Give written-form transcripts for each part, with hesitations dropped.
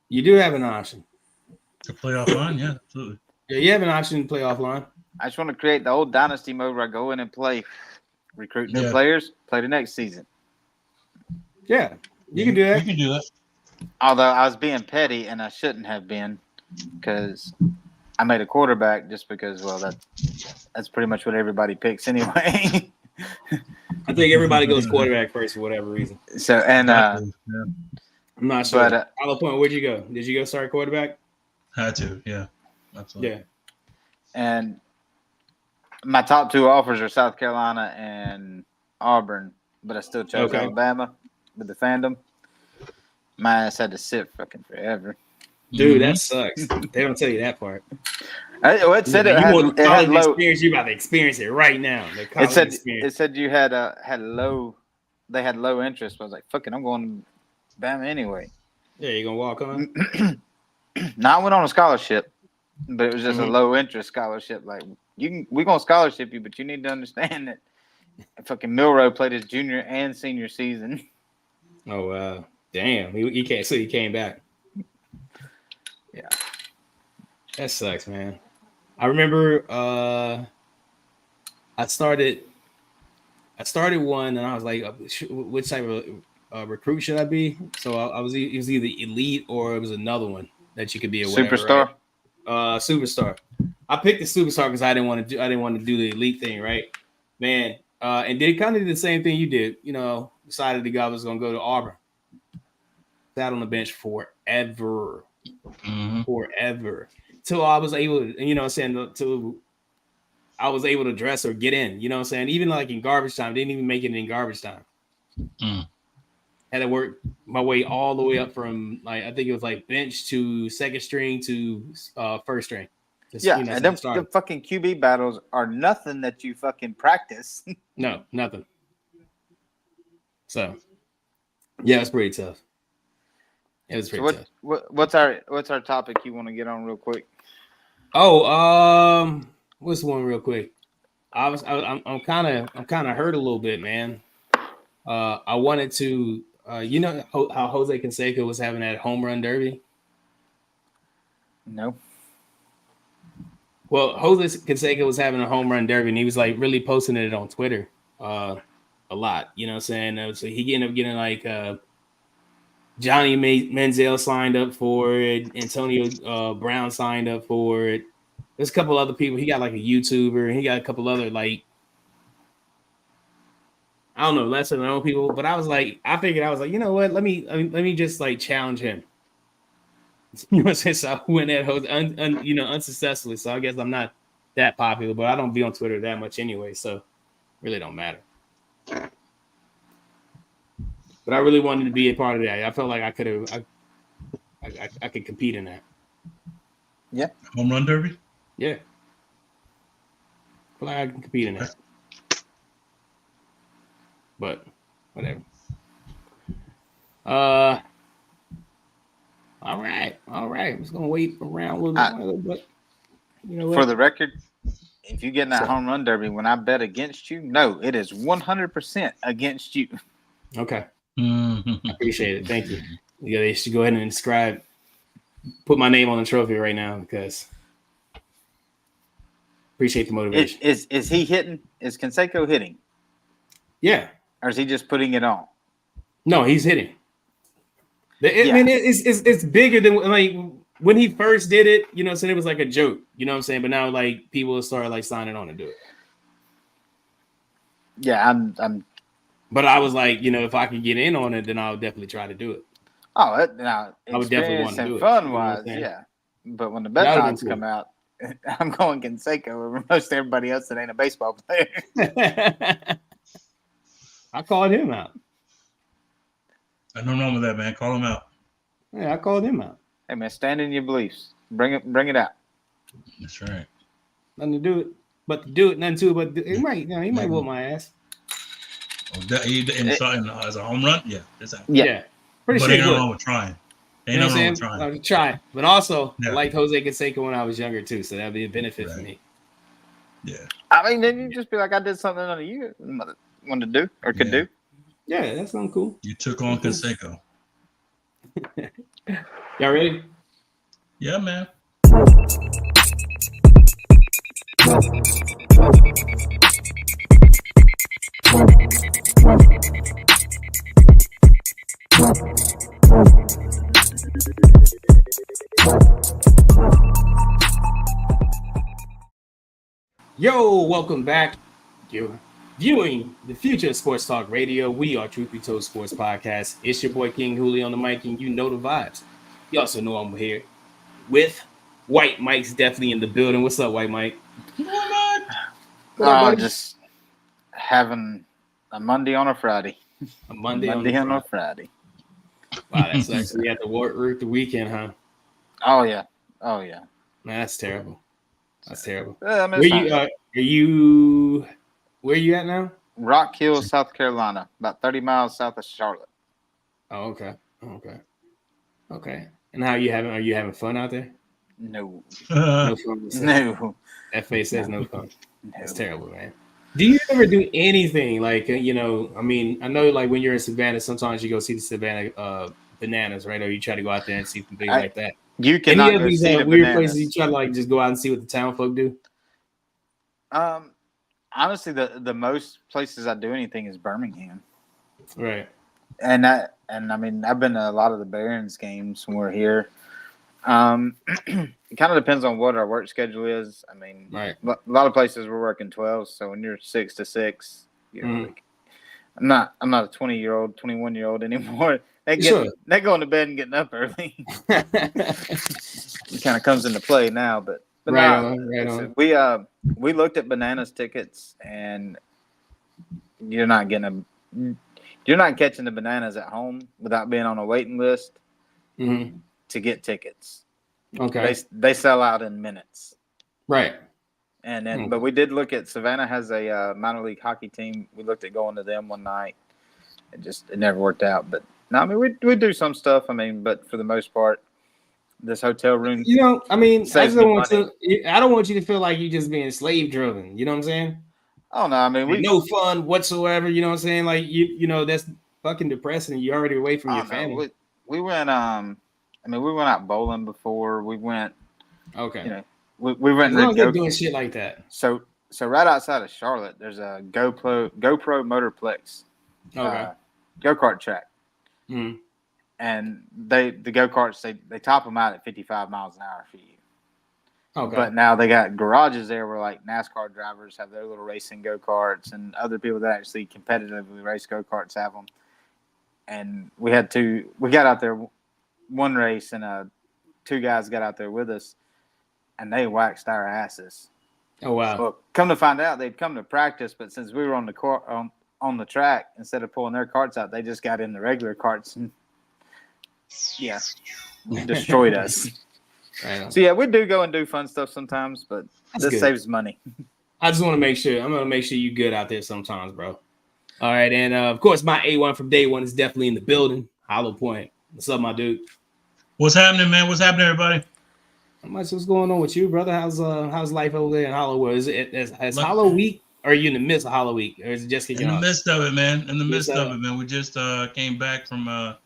You do have an option. The playoff line, yeah, absolutely. Yeah, you have an option to play offline. I just want to create the old dynasty mode where I go in and play, recruit new players, play the next season. Yeah, you can do that. You can do that. Although I was being petty and I shouldn't have been, because I made a quarterback just because, well, that's pretty much what everybody picks anyway. I think everybody goes quarterback first for whatever reason. So and I'm not sure. But Hollow Point, where'd you go? Did you go start quarterback? Had to, yeah, absolutely. Yeah. And my top two offers are South Carolina and Auburn, but I still chose Alabama with the fandom. My ass had to sit fucking forever. Dude, that sucks. They don't tell you that part. It said it had low experience. You about to experience it right now. It said you had low. They had low interest. But I was like, "Fuck it, I'm going to Bama anyway." Yeah, you gonna walk on? No, I went on a scholarship, but it was just a low interest scholarship. Like we're gonna scholarship you, but you need to understand that fucking Milroe played his junior and senior season. Oh wow, damn! He can't. So he came back. Yeah, that sucks, man. I remember I started one, and I was like, which type of recruit should I be? So it was either elite or it was another one that you could be a superstar. Right? Superstar. I picked the superstar because I didn't want to do the elite thing, right, man. And did kind of do the same thing you did. You know, decided the guy was gonna go to Auburn. Sat on the bench forever. Till I was able to, you know what I'm saying, till I was able to dress or get in, you know what I'm saying? Even like in garbage time, didn't even make it in garbage time. Had to work my way all the way up from like, I think it was like bench to second string to first string. Yeah, you know, and the fucking QB battles are nothing that you fucking practice. No, nothing. So, yeah, it's pretty tough. It was pretty tough. What's our topic you want to get on real quick? Oh, what's one real quick? I'm kind of hurt a little bit, man. I wanted to, you know how Jose Canseco was having that home run derby? No. Well, Jose Canseco was having a home run derby, and he was like really posting it on Twitter a lot. You know what I'm saying? So he ended up getting like Johnny Manziel signed up for it. Antonio Brown signed up for it. There's a couple other people. He got like a YouTuber, and he got a couple other like, I don't know, lesser known people. But I was like, you know what? Let me just like challenge him. You know what I'm saying? So I went at Jose, unsuccessfully. So I guess I'm not that popular, but I don't be on Twitter that much anyway, so really don't matter. But I really wanted to be a part of that. I felt like I could compete in that. Yeah. Home run derby? Yeah. I feel like I can compete in that. But whatever. All right. I'm just gonna wait around a little bit, but you know what? For the record, if you get in that home run derby, when I bet against you, no, it is 100% against you. Okay. I appreciate it. Thank you. Yeah, they should go ahead and put my name on the trophy right now because appreciate the motivation. Is he hitting? Is Canseco hitting? Yeah. Or is he just putting it on? No, he's hitting. I mean, it's bigger than like when he first did it. You know, what I'm saying, it was like a joke. You know what I'm saying? But now, like, people start like signing on to do it. Yeah, I'm. But I was like, you know, if I can get in on it, then I'll definitely try to do it. Oh, now I would definitely want to do it. Fun-wise, yeah. But when the bet odds come out, I'm going Canseco over most everybody else that ain't a baseball player. I called him out. Nothing wrong with that, man. Call him out. Yeah, I called him out. Hey, man, stand in your beliefs. Bring it out. That's right. Nothing to do it, but to do it. Nothing to it, but he might whoop my ass. As a home run, yeah. Yeah. Pretty sure. But ain't nothing wrong with trying. Ain't nothing wrong with trying. I would try, but also I liked Jose Canseco when I was younger too, so that'd be a benefit for me. Yeah. I mean, then you just be like, I did something none of you wanted to do or could do. Yeah, that sounds cool. You took on Canseco. Y'all Y'all ready? Yeah, man. Yo, welcome back. You're viewing the future of Sports Talk Radio. We are Truth Be Told Sports Podcast. It's your boy King Julio on the mic, and you know the vibes. You also know I'm here with WhiteMIke's definitely in the building. What's up, WhiteMIke? Just having a Monday on a Friday. A Monday on a Friday. Wow, that's actually at the work the weekend, huh? Oh yeah. Man, that's terrible. Where are you at now? Rock Hill, South Carolina, about 30 miles south of Charlotte. Oh, okay. And are you having fun out there? No. No fun. No. That face says no fun. No. That's terrible, man. Do you ever do anything like I mean, I know like when you're in Savannah, sometimes you go see the Savannah bananas, right? Or you try to go out there and see something like that. You cannot go see the weird bananas. places you try to like just go out and see what the town folk do? Honestly, the most places I do anything is Birmingham. Right. And I mean, I've been to a lot of the Barons games when we're here. It kind of depends on what our work schedule is. I mean, right. A lot of places we're working 12, so when you're 6 to 6, like, I'm not a 20-year-old, 21-year-old anymore. They're going to bed and getting up early. It kind of comes into play now, but right on. We looked at bananas tickets, and you're not catching the bananas at home without being on a waiting list to get tickets. Okay, they sell out in minutes. Right. And then, but we did look at Savannah has a minor league hockey team. We looked at going to them one night. It never worked out. But no, I mean we do some stuff. I mean, but for the most part, this hotel room. I mean, I don't want you to feel like you're just being slave driven. You know what I'm saying? Oh no, I mean we no fun whatsoever. You know what I'm saying? Like you know that's fucking depressing. You're already away from your family. We went we went out bowling before. We went. Okay. We went doing shit like that. So right outside of Charlotte, there's a GoPro Motorplex. Okay. Go-kart track. Mm-hmm. And the go-karts they top them out at 55 miles an hour for you. Okay. But now they got garages there where like NASCAR drivers have their little racing go-karts, and other people that actually competitively race go-karts have them. And we got out there one race, and 2 guys got out there with us, and they waxed our asses. Oh wow! Well, come to find out, they'd come to practice, but since we were on the on the track, instead of pulling their carts out, they just got in the regular carts and destroyed us. Right. So we do go and do fun stuff sometimes, but this saves money. I just want to make sure. I'm gonna make sure you good out there sometimes, bro. All right, and of course, my A1 from day one is definitely in the building. Hollow Point. What's up, my dude? What's happening, man? What's happening, everybody? How much what's going on with you, brother? How's life over there in Hollywood? Is it as Hollow Week? Or are you in the midst of Hollow Week? Or is it just kicking off? In the midst of it, man. In the midst of it, man. We just came back from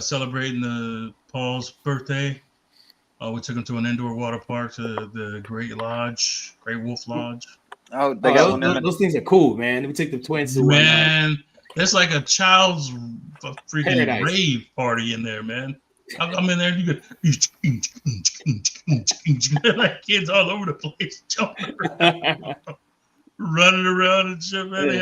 celebrating Paul's birthday. We took him to an indoor water park to the Great Wolf Lodge. Oh, those things are cool, man. We took the twins to man. There's like a child's freaking rave party in there, man. I'm in there. You go like kids all over the place, jumping around, running around and shit, man. Yeah.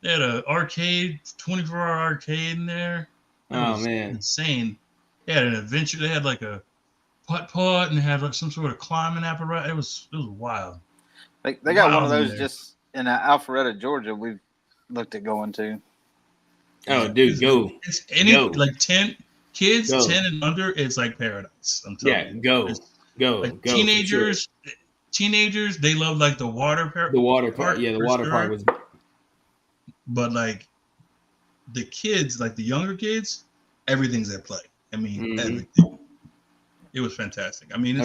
They had a arcade, 24-hour arcade in there. Man, insane. They had an adventure. They had like a putt, and they had like some sort of climbing apparatus. It was wild. They got one of those just in Alpharetta, Georgia. We've looked at going to. Oh, dude, go! It's like 10 kids, 10 and under. It's like paradise. I'm telling you. Go. Like teenagers, they love like the water park. The water park, yeah, the water park was. But like the kids, like the younger kids, everything's at play. I mean, everything. It was fantastic. I mean,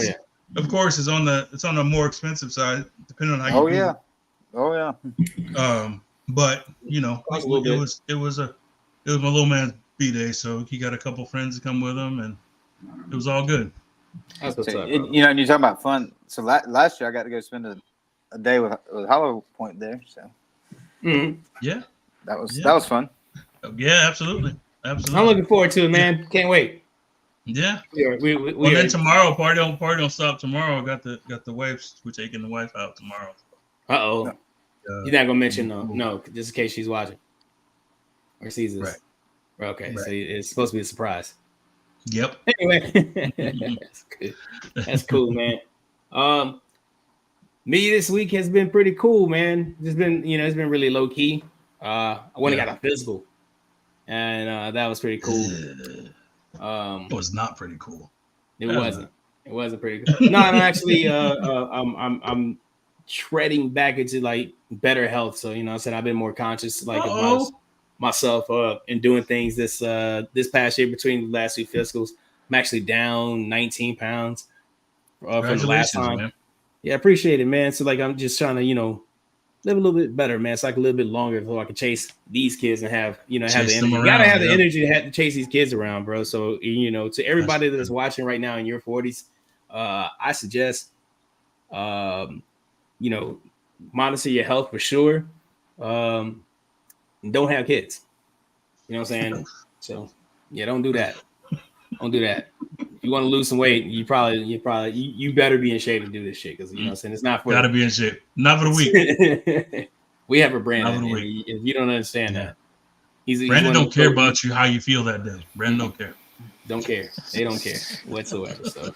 of course, it's on the more expensive side, depending on how you do it. Oh yeah. But it was my little man's B-day, so he got a couple friends to come with him, and It was all good. That's what's up, and you're talking about fun. So last year I got to go spend a day with Hollow Point there. So yeah, that was fun. Yeah, absolutely. I'm looking forward to it, man. Yeah. Can't wait. Yeah. We then tomorrow party don't stop tomorrow. Got the wife. We're taking the wife out tomorrow. Uh-oh. You're not gonna mention no, just in case she's watching or sees this. Right. Okay, so it's supposed to be a surprise. Yep. Anyway, that's good. That's cool, man. Me this week has been pretty cool, man. It's been really low key. I went and got a physical, and that was pretty cool. It was not pretty cool. It wasn't. It wasn't pretty cool. No, I'm actually I'm treading back into like better health. So I said I've been more conscious like of myself and doing things this past year between the last two physicals. I'm actually down 19 pounds from the last time. Man. Yeah, appreciate it, man. So like I'm just trying to live a little bit better, man. It's like a little bit longer so I can chase these kids and have have the energy. You gotta have the energy to have to chase these kids around, bro. So to everybody that's watching right now in your 40s, I suggest monitor your health for sure. Don't have kids. You know what I'm saying? So yeah, don't do that. Don't do that. If you want to lose some weight, you better be in shape to do this shit because you know what I'm saying it's not for gotta be in shape. Not for the week. We have a Brandon. If you don't understand that, Brandon don't care about you how you feel that day. Brandon don't care. Don't care. They don't care whatsoever. So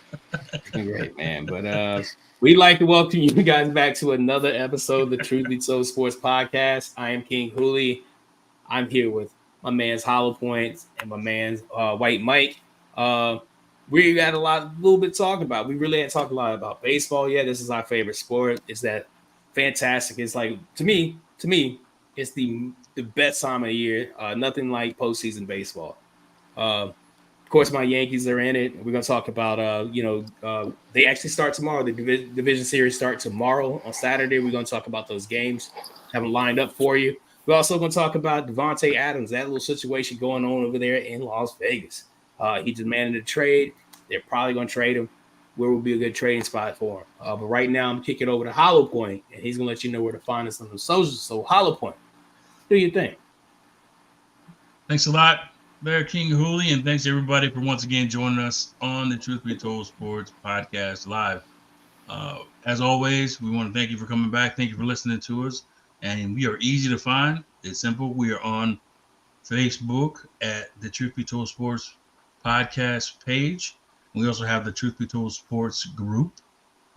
great, man. But we'd like to welcome you guys back to another episode of the Truth Be Told Sports Podcast. I am King Hooley. I'm here with my man's Hollow Point and my man's WhiteMIke. We got a little bit to talk about. We really ain't talked a lot about baseball yet. This is our favorite sport. It's that fantastic. It's like to me, it's the best time of the year. Nothing like postseason baseball. Of course, my Yankees are in it. We're gonna talk about they actually start tomorrow. The division series start tomorrow on Saturday. We're gonna talk about those games. Have them lined up for you. We're also gonna talk about Davante Adams, that little situation going on over there in Las Vegas. He demanded a trade. They're probably going to trade him. Where will be a good trading spot for him? But right now, I'm kicking over to Hollow Point, and he's going to let you know where to find us on the socials. So, Hollow Point, do your thing. Thanks a lot, Bear King Hooley, and thanks everybody for once again joining us on the Truth Be Told Sports Podcast Live. As always, we want to thank you for coming back. Thank you for listening to us. And we are easy to find. It's simple. We are on Facebook at the Truth Be Told Sports Podcast page. We also have the Truth Be Told Sports group.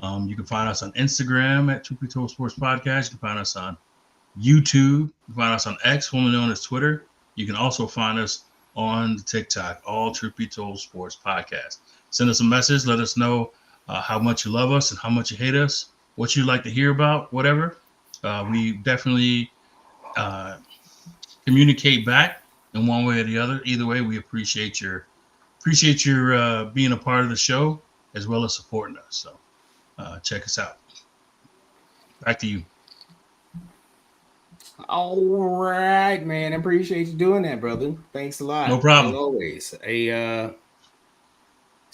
You can find us on Instagram at Truth Be Told Sports Podcast. You can find us on YouTube. You can find us on X, formerly known as Twitter. You can also find us on TikTok, all Truth Be Told Sports Podcast. Send us a message. Let us know how much you love us and how much you hate us, what you'd like to hear about, whatever. We definitely communicate back in one way or the other. Either way, we appreciate your being a part of the show as well as supporting us. So check us out. Back to you. All right, man. I appreciate you doing that, brother. Thanks a lot. No problem. As always. It's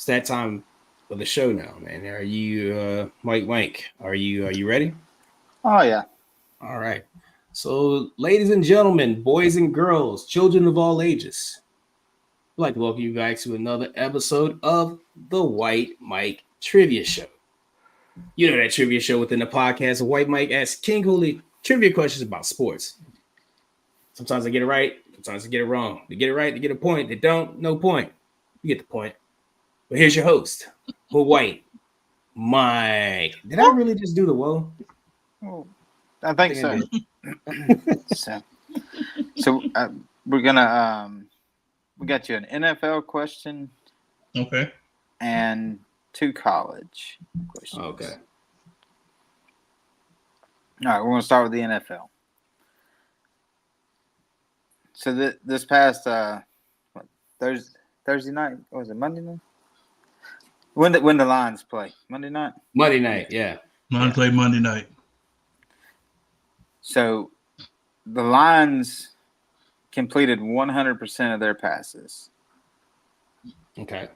that time of the show now, man. Are you WhiteMIke? Are you ready? Oh yeah. All right. So, ladies and gentlemen, boys and girls, children of all ages, I'd like to welcome you back to another episode of the WhiteMIke Trivia Show. You know that trivia show within the podcast of WhiteMIke asks King Hooley trivia questions about sports. Sometimes I get it right, sometimes I get it wrong. They get it right, they get a point. They don't, no point. You get the point. But here's your host, WhiteMIke. Did I really just do the whoa? Oh, I think so. So we're gonna we got you an NFL question. Okay. And 2 college questions. Okay. All right, we're gonna start with the NFL. So this past Thursday night, or was it Monday night? When the Lions play? Monday night? Monday night, yeah. Lions play Monday night. So the Lions completed 100% of their passes. Okay.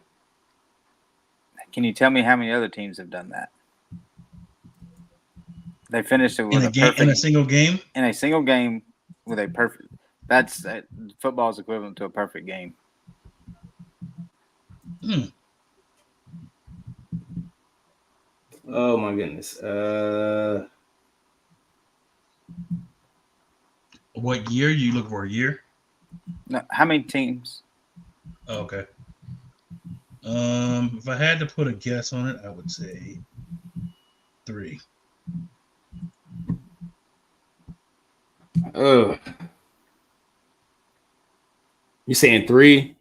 Can you tell me how many other teams have done that? They finished it with in a single game. In a single game with a perfect. That's football's equivalent to a perfect game. Oh my goodness. What year you look for? A year? No, how many teams? Oh, okay. If I had to put a guess on it, I would say 3. Oh, you saying 3?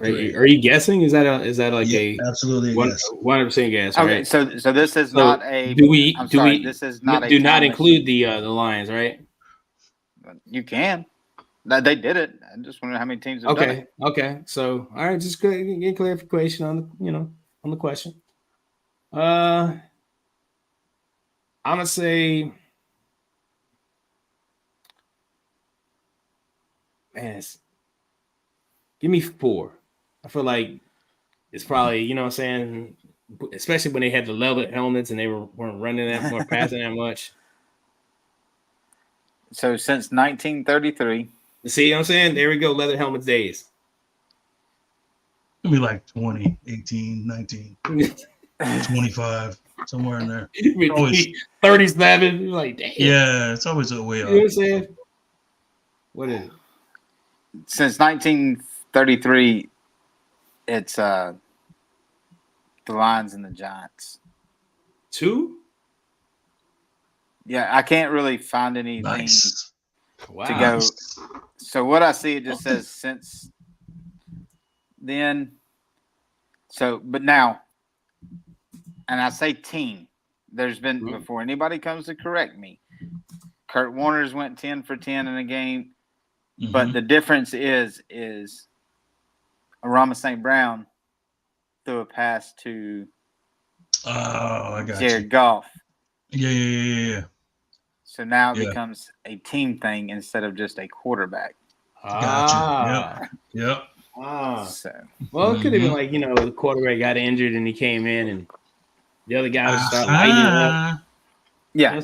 Are you guessing? Is that like a absolutely a guess? 100% guess? Okay, right? so this is not a. This is not a. Do not include the Lions, right? You can. They did it. I just wonder how many teams have done it. Okay. So, all right, just get clarification on the question. I'm gonna say, man, give me 4. I feel like it's probably, you know what I'm saying, especially when they had the leather helmets and they weren't running that or passing that much. So since 1933. See what I'm saying? There we go, leather helmets days. It'll be like 20, 18, 19, 25, somewhere in there. Always 37. You're like, damn. Yeah, it's always a way up. You know what I'm saying? What is it? Since 1933, it's the Lions and the Giants. 2? Yeah, I can't really find anything to go. So what I see, it just says since then. So, but now, and I say team. There's been, before anybody comes to correct me, Kurt Warner's went 10 for 10 in a game. But the difference is Arama St. Brown threw a pass to Jared Goff. Yeah. So now it becomes a team thing instead of just a quarterback. Gotcha. Yep. So, well, it could have been like, the quarterback got injured and he came in and the other guy would start lighting it up. Yeah,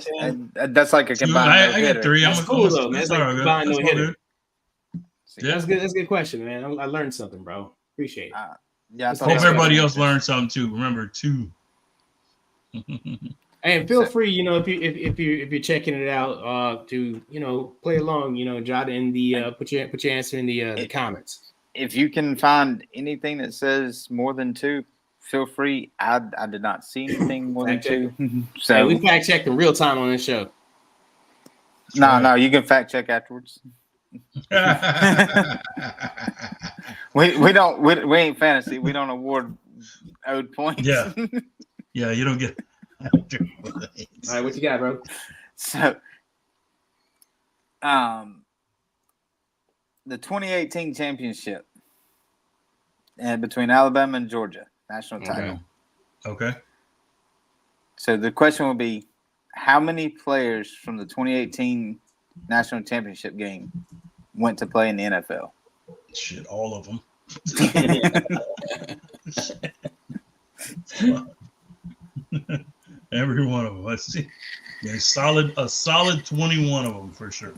that's like a combined I got 3. That's cool, though, man. It's like a combined no-hitter. Yeah. That's good. That's a good question, man. I learned something, bro. Appreciate it. I hope everybody else learned something too. Remember 2. And feel free, if you're checking it out, to play along. Jot in the put your answer in the comments. If you can find anything that says more than 2, feel free. I did not see anything more than 2. So hey, we fact checked in real time on this show. No, you can fact check afterwards. we ain't fantasy. We don't award owed points. Yeah, you don't get. All right, what you got, bro? So, the 2018 championship, and between Alabama and Georgia, national title. Okay. So the question will be, how many players from the 2018 national championship game went to play in the NFL? Shit, all of them. Every one of them. Let's see. Yeah, a solid 21 of them for sure.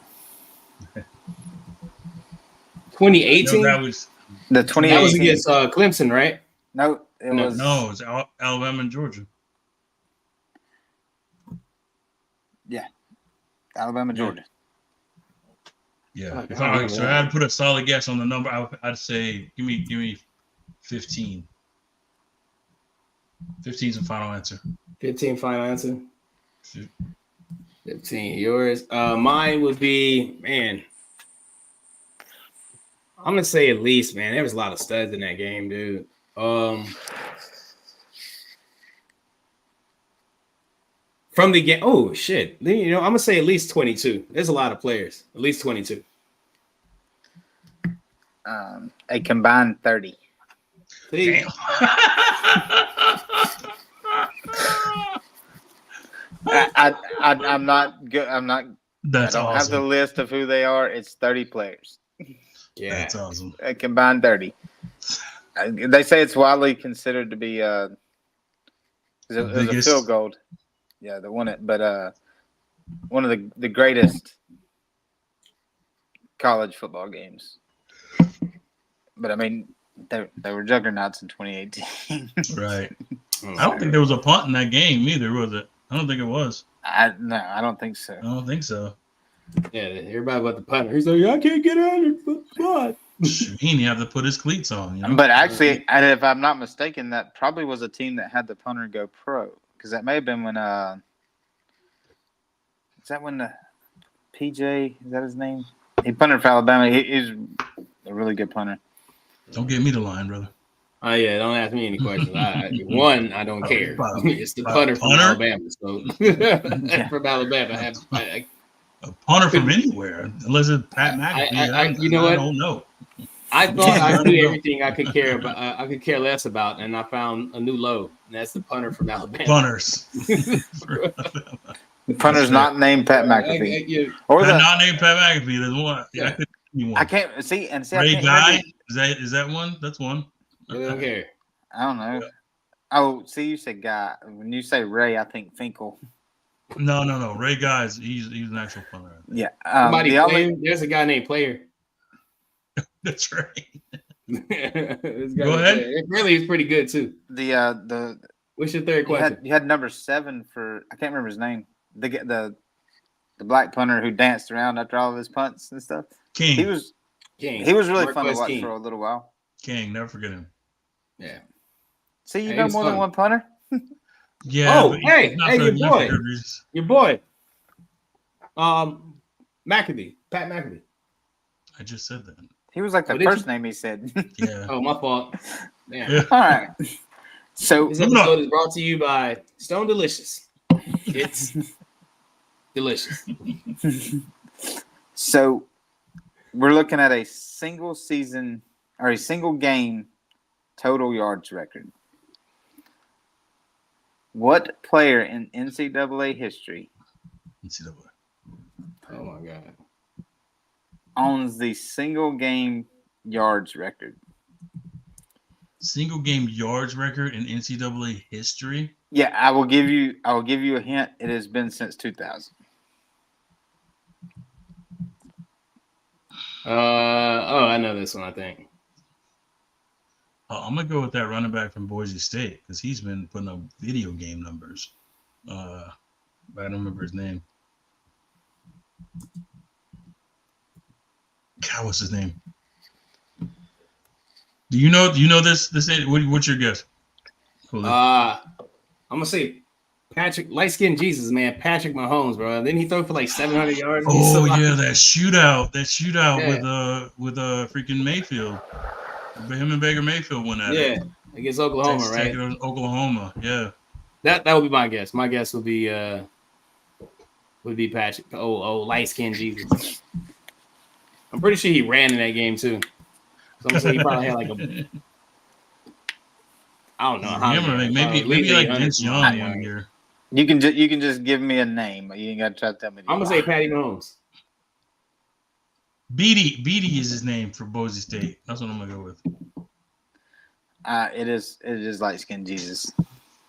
2018. That was the 2018. That was against Clemson, right? No, it was Alabama and Georgia. Yeah, Alabama, Georgia. Yeah. So I had to put a solid guess on the number. I'd say give me 15. 15 is the final answer. 15 final answer. 15 yours. Mine would be, man, I'm gonna say at least, man. There was a lot of studs in that game, dude. From the game, oh shit! I'm gonna say at least 22. There's a lot of players. At least 22. A combined 30. Damn. I'm not good. I'm not. That's I don't have the list of who they are. It's 30 players. Yeah, that's awesome. A combined 30. They say it's widely considered to be It was a field goal. Yeah, they won it. But one of the greatest college football games. But I mean, they were juggernauts in 2018. Right. I don't think there was a punt in that game either, was it? I don't think it was. No, I don't think so. I don't think so. Yeah, everybody about the punter. He's like, I can't get out of the spot. He didn't have to put his cleats on. You know? But actually, if I'm not mistaken, that probably was a team that had the punter go pro, because that may have been when is that when the PJ, is that his name? He punted for Alabama. He's a really good punter. Don't get me the line, brother. Oh yeah, don't ask me any questions. I don't care. It's the punter from Alabama. So from Alabama, a punter from anywhere, unless it's Pat McAfee. You know what? I don't know. I thought I knew everything I could care about. I could care less about, and I found a new low. And that's the punter from Alabama. Punters. The punter's not named Pat McAfee. Not named Pat McAfee. There's one. Yeah. I can't see. Ray Guy. Is that one? That's one. I don't care. I don't know. Yeah. Oh, see, you said Guy. When you say Ray, I think Finkel. No. Ray Guy he's an actual punter. Yeah. There's a guy named Player. That's right. Go ahead. It really is pretty good too. What's your third question? You had number 7 for, I can't remember his name. The black punter who danced around after all of his punts and stuff. King. He was really fun to watch for a little while. King, never forget him. Yeah. See, you know more than one punter? Yeah. Oh, hey, your boy. McAfee, Pat McAfee. I just said that. He was like the first name he said. Yeah. Oh, my fault. Yeah. All right. So this episode is brought to you by Stone Delicious. It's delicious. So we're looking at a single season or a single game total yards record. What player in NCAA history oh my God, owns the single game yards record? Single game yards record in NCAA history? Yeah, I will give you a hint. It has been since 2000. I know this one, I think. I'm gonna go with that running back from Boise State because he's been putting up video game numbers. But I don't remember his name. God, what's his name? Do you know this? What's your guess? I'm gonna say Patrick, light skinned Jesus, man. Patrick Mahomes, bro. Then he threw for like 700 yards. Oh yeah, that shootout with freaking Mayfield. Him and Baker Mayfield went at it. Yeah, against Oklahoma, right? Oklahoma, yeah. That would be my guess. My guess would be Patrick. Light skinned Jesus. I'm pretty sure he ran in that game too. So I'm gonna say he probably had like a. I don't know how. Maybe like Vince Young one year. You can just give me a name. You ain't got to try to tell me. I'm gonna say Patty Mahomes. Beatty is his name for Boise State. That's what I'm gonna go with. It is light skinned Jesus.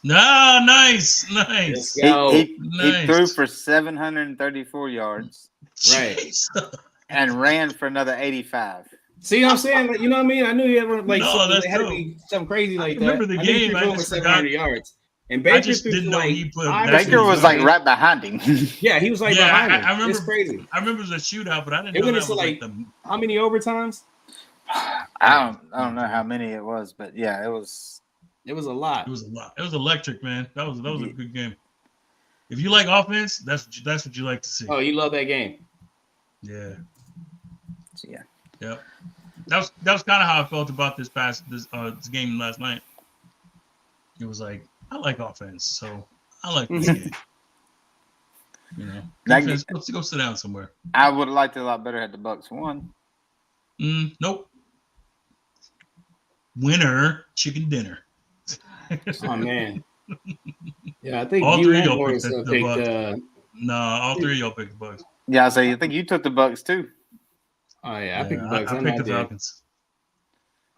No, nice. He threw for 734 yards. Right. And ran for another 85. See what I'm saying? You know what I mean? I knew he had had to be something crazy like that. I remember the game. I just 700 yards. And Baker didn't know he put. Baker was like right behind him. Yeah, he was like behind him. I remember, it's crazy. I remember it was a shootout, but I didn't know that was how many overtimes? I don't know how many it was, but yeah, it was a lot. It was electric, man. That was a good game. If you like offense, that's what you like to see. Oh, you love that game. Yeah. Yeah. Yep. That was kind of how I felt about this game last night. It was like, I like offense, so I like this game. You know, let's go sit down somewhere. I would have liked it a lot better had the Bucks won. Nope. Winner, chicken dinner. Oh man. Yeah, I think all you three and of y'all Morris picked picked. No, all three of y'all picked the Bucks. Yeah, I think you took the Bucks too. Oh yeah, I picked the Bucks. I picked the Falcons.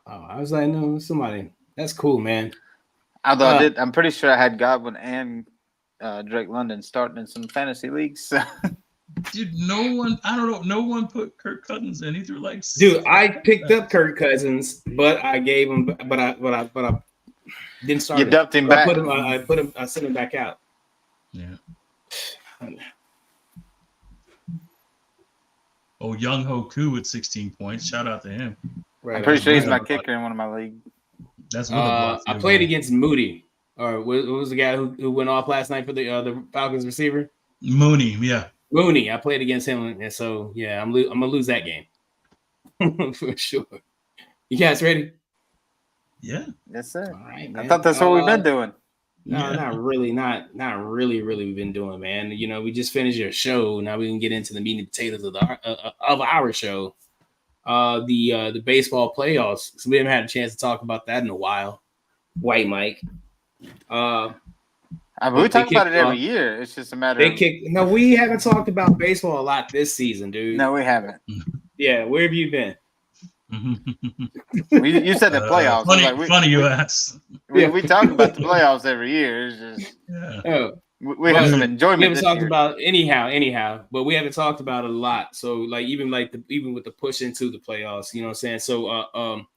Oh, I was like, no, somebody. That's cool, man. Although I'm pretty sure I had Godwin and Drake London starting in some fantasy leagues. So. Dude, no one put Kirk Cousins in. He threw like. Dude, I picked up Kirk Cousins, but I gave him, but I didn't start. You dumped him back. I sent him back out. Yeah. Oh, Young Ho Koo with 16 points. Shout out to him. Right, I'm pretty sure he's my kicker in one of my leagues. That's what I played against Moody. Or what was the guy who went off last night for the Falcons receiver? Mooney, yeah. Mooney. I played against him, and so yeah, I'm gonna lose that game for sure. You guys ready? Yeah. Yes, sir. All right, man. I thought that's what we've been doing. No, not really. Not really. We've been doing, man. You know, we just finished your show. Now we can get into the meat and potatoes of our show. The baseball playoffs. So we haven't had a chance to talk about that in a while. WhiteMIke. We talk about it every year. It's just a matter of. No, we haven't talked about baseball a lot this season, dude. No, we haven't. Yeah, where have you been? You said the playoffs. Funny you ask. We talk about the playoffs every year. It's just we have some enjoyment. We haven't talked about anyhow, but we haven't talked about it a lot. So like even with the push into the playoffs, you know what I'm saying? So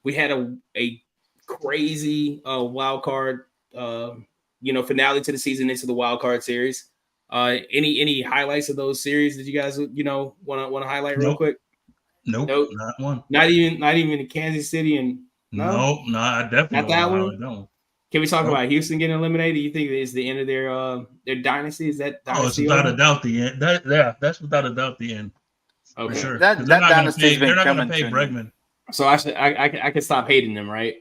we had a crazy wild card finale to the season into the wild card series. Any highlights of those series that you guys want to highlight real quick? Nope, not one. Not even in Kansas City and no, I definitely not that one. No. Can we talk about Houston getting eliminated? You think it's the end of their dynasty? Is that dynasty? It's without a doubt the end. That's without a doubt the end. Okay. For sure. That dynasty's been they're not coming going to pay Bregman. So I can stop hating them, right?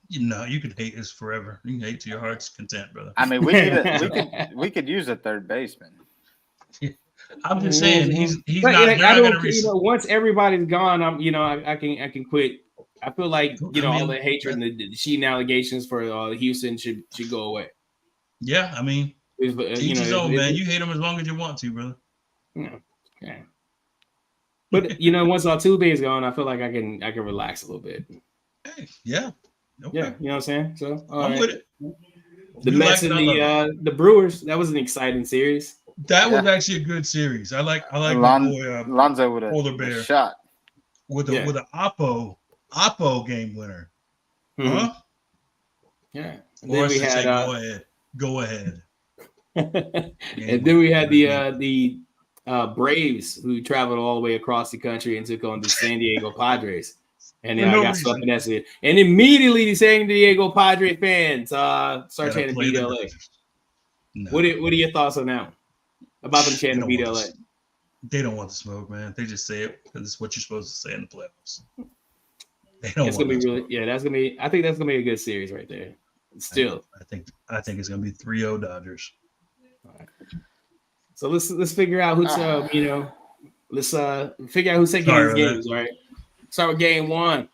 You could hate this forever. You can hate to your heart's content, brother. I mean, we could use a third baseman. I'm just saying he's not going to. Once everybody's gone, I can quit. I feel like all the hatred and the cheating allegations for Houston should go away. Yeah, I mean, teach his own, man. You hate him as long as you want to, brother. Yeah. But once Altuve is gone, I feel like I can relax a little bit. Hey, yeah. Okay. Yeah, you know what I'm saying? So I'm with it. The Mets and the Brewers, that was an exciting series. That was actually a good series. I like Lonzo with Polar Bear a shot with an Oppo game winner. Mm-hmm. Huh? Yeah. And then we had go ahead. And then we had the Braves who traveled all the way across the country and took on the San Diego Padres. And then I got swept in that series. And immediately the San Diego Padres fans start chanting beat LA. No. What are your thoughts on that one? About them chanting beat LA? They don't want the smoke, man. They just say it because it's what you're supposed to say in the playoffs. That's gonna be really, that's gonna be. I think that's gonna be a good series right there. Still, I think it's gonna be 3-0 Dodgers. All right. So let's figure out who's let's figure out who's taking these games. All right. Start with game one.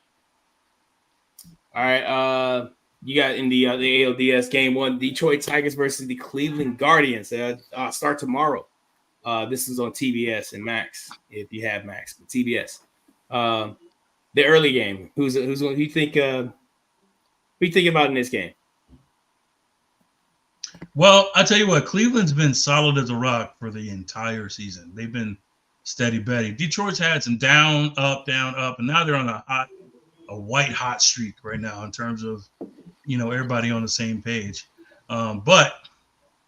All right. You got in the ALDS game one, Detroit Tigers versus the Cleveland Guardians. Start tomorrow. This is on TBS and Max if you have Max, but TBS. The early game. Who you think? Who you thinking about in this game? Well, I tell you what, Cleveland's been solid as a rock for the entire season. They've been steady Betty. Detroit's had some down, up, and now they're on a white hot streak right now in terms of everybody on the same page. But